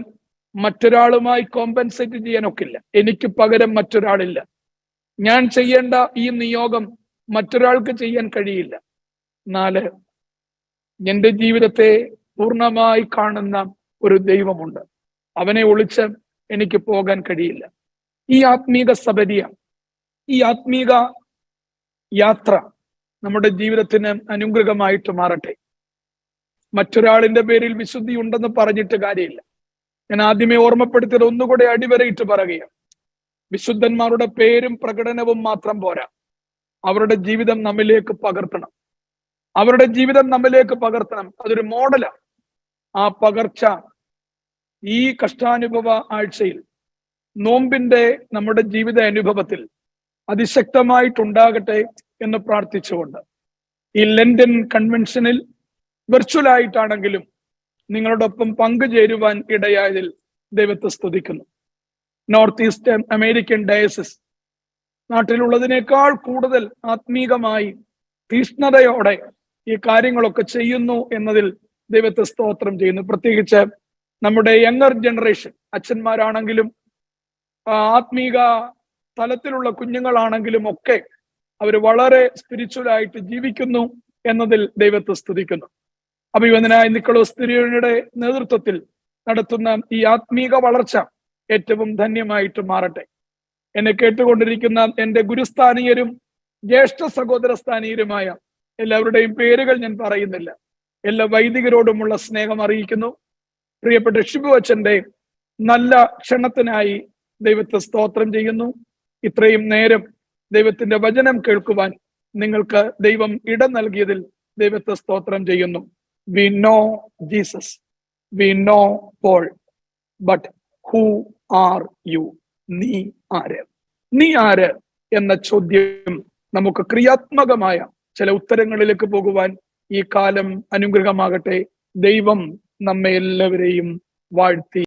മറ്റൊരാളുമായി കോമ്പൻസേറ്റ് ചെയ്യാൻ ഒക്കില്ല. എനിക്ക് പകരം മറ്റൊരാളില്ല. ഞാൻ ചെയ്യേണ്ട ഈ നിയോഗം മറ്റൊരാൾക്ക് ചെയ്യാൻ കഴിയില്ല. 4, എന്റെ ജീവിതത്തെ പൂർണ്ണമായി കാണുന്ന ഒരു ദൈവമുണ്ട്. അവനെ ഒളിച്ച് എനിക്ക് പോകാൻ കഴിയില്ല. ഈ ആത്മീക സബരിയ, ഈ ആത്മീക യാത്ര നമ്മുടെ ജീവിതത്തിന് അനുഗ്രഹമായിട്ട് മാറട്ടെ. മറ്റൊരാളിന്റെ പേരിൽ വിശുദ്ധി ഉണ്ടെന്ന് പറഞ്ഞിട്ട് കാര്യമില്ല. ഞാൻ ആദ്യമേ ഓർമ്മപ്പെടുത്തിയത് ഒന്നുകൂടെ അടിവരയിട്ട് പറയുകയാണ്. വിശുദ്ധന്മാരുടെ പേരും പ്രകടനവും മാത്രം പോരാ, അവരുടെ ജീവിതം നമ്മിലേക്ക് പകർത്തണം. അവരുടെ ജീവിതം നമ്മിലേക്ക് പകർത്തണം. അതൊരു മോഡലാണ്. ആ പകർച്ച ഈ കഷ്ടാനുഭവ ആഴ്ചയിൽ, നോമ്പിന്റെ നമ്മുടെ ജീവിത അനുഭവത്തിൽ അതിശക്തമായിട്ടുണ്ടാകട്ടെ എന്ന് പ്രാർത്ഥിച്ചുകൊണ്ട് ഈ ലണ്ടൻ കൺവെൻഷനിൽ വെർച്വൽ ആയിട്ടാണെങ്കിലും നിങ്ങളോടൊപ്പം പങ്കുചേരുവാൻ ഇടയായതിൽ ദൈവത്തെ സ്തുതിക്കുന്നു. നോർത്ത് ഈസ്റ്റ് അമേരിക്കൻ ഡയസിസ് നാട്ടിലുള്ളതിനേക്കാൾ കൂടുതൽ ആത്മീകമായി തീഷ്ണതയോടെ ഈ കാര്യങ്ങളൊക്കെ ചെയ്യുന്നു എന്നതിൽ ദൈവത്തെ സ്തോത്രം ചെയ്യുന്നു. പ്രത്യേകിച്ച് നമ്മുടെ യങ്ങർ ജനറേഷൻ, അച്ഛന്മാരാണെങ്കിലും ആത്മീക തലത്തിലുള്ള കുഞ്ഞുങ്ങളാണെങ്കിലും ഒക്കെ അവർ വളരെ സ്പിരിച്വലായിട്ട് ജീവിക്കുന്നു എന്നതിൽ ദൈവത്തെ സ്തുതിക്കുന്നു. അഭിവന്ദനായ നിക്കോളോസ് തിരുവയുടെ നേതൃത്വത്തിൽ നടത്തുന്ന ഈ ആത്മീക വളർച്ച ഏറ്റവും ധന്യമായിട്ട് മാറട്ടെ. എന്നെ കേട്ടുകൊണ്ടിരിക്കുന്ന എൻ്റെ ഗുരുസ്ഥാനീയരും ജ്യേഷ്ഠ സഹോദര സ്ഥാനീയരുമായ എല്ലാവരുടെയും പേരുകൾ ഞാൻ പറയുന്നില്ല. എല്ലാ വൈദികരോടുമുള്ള സ്നേഹം അറിയിക്കുന്നു. പ്രിയപ്പെട്ട ഷിബു അച്ഛന്റെ നല്ല ക്ഷണത്തിനായി ദൈവത്തെ സ്തോത്രം ചെയ്യുന്നു. ഇത്രയും നേരം ദൈവത്തിന്റെ വചനം കേൾക്കുവാൻ നിങ്ങൾക്ക് ദൈവം ഇടം നൽകിയതിൽ ദൈവത്തെ സ്തോത്രം ചെയ്യുന്നു. We know Jesus, we know Paul, but who are you? നീ ആര്? നീ ആര് എന്ന ചോദ്യം നമുക്ക് ക്രിയാത്മകമായ ചില ഉത്തരങ്ങളിലേക്ക് പോകുവാൻ ഈ കാലം അനുഗ്രഹമാകട്ടെ. ദൈവം നമ്മെ എല്ലാവരെയും വാഴ്ത്തി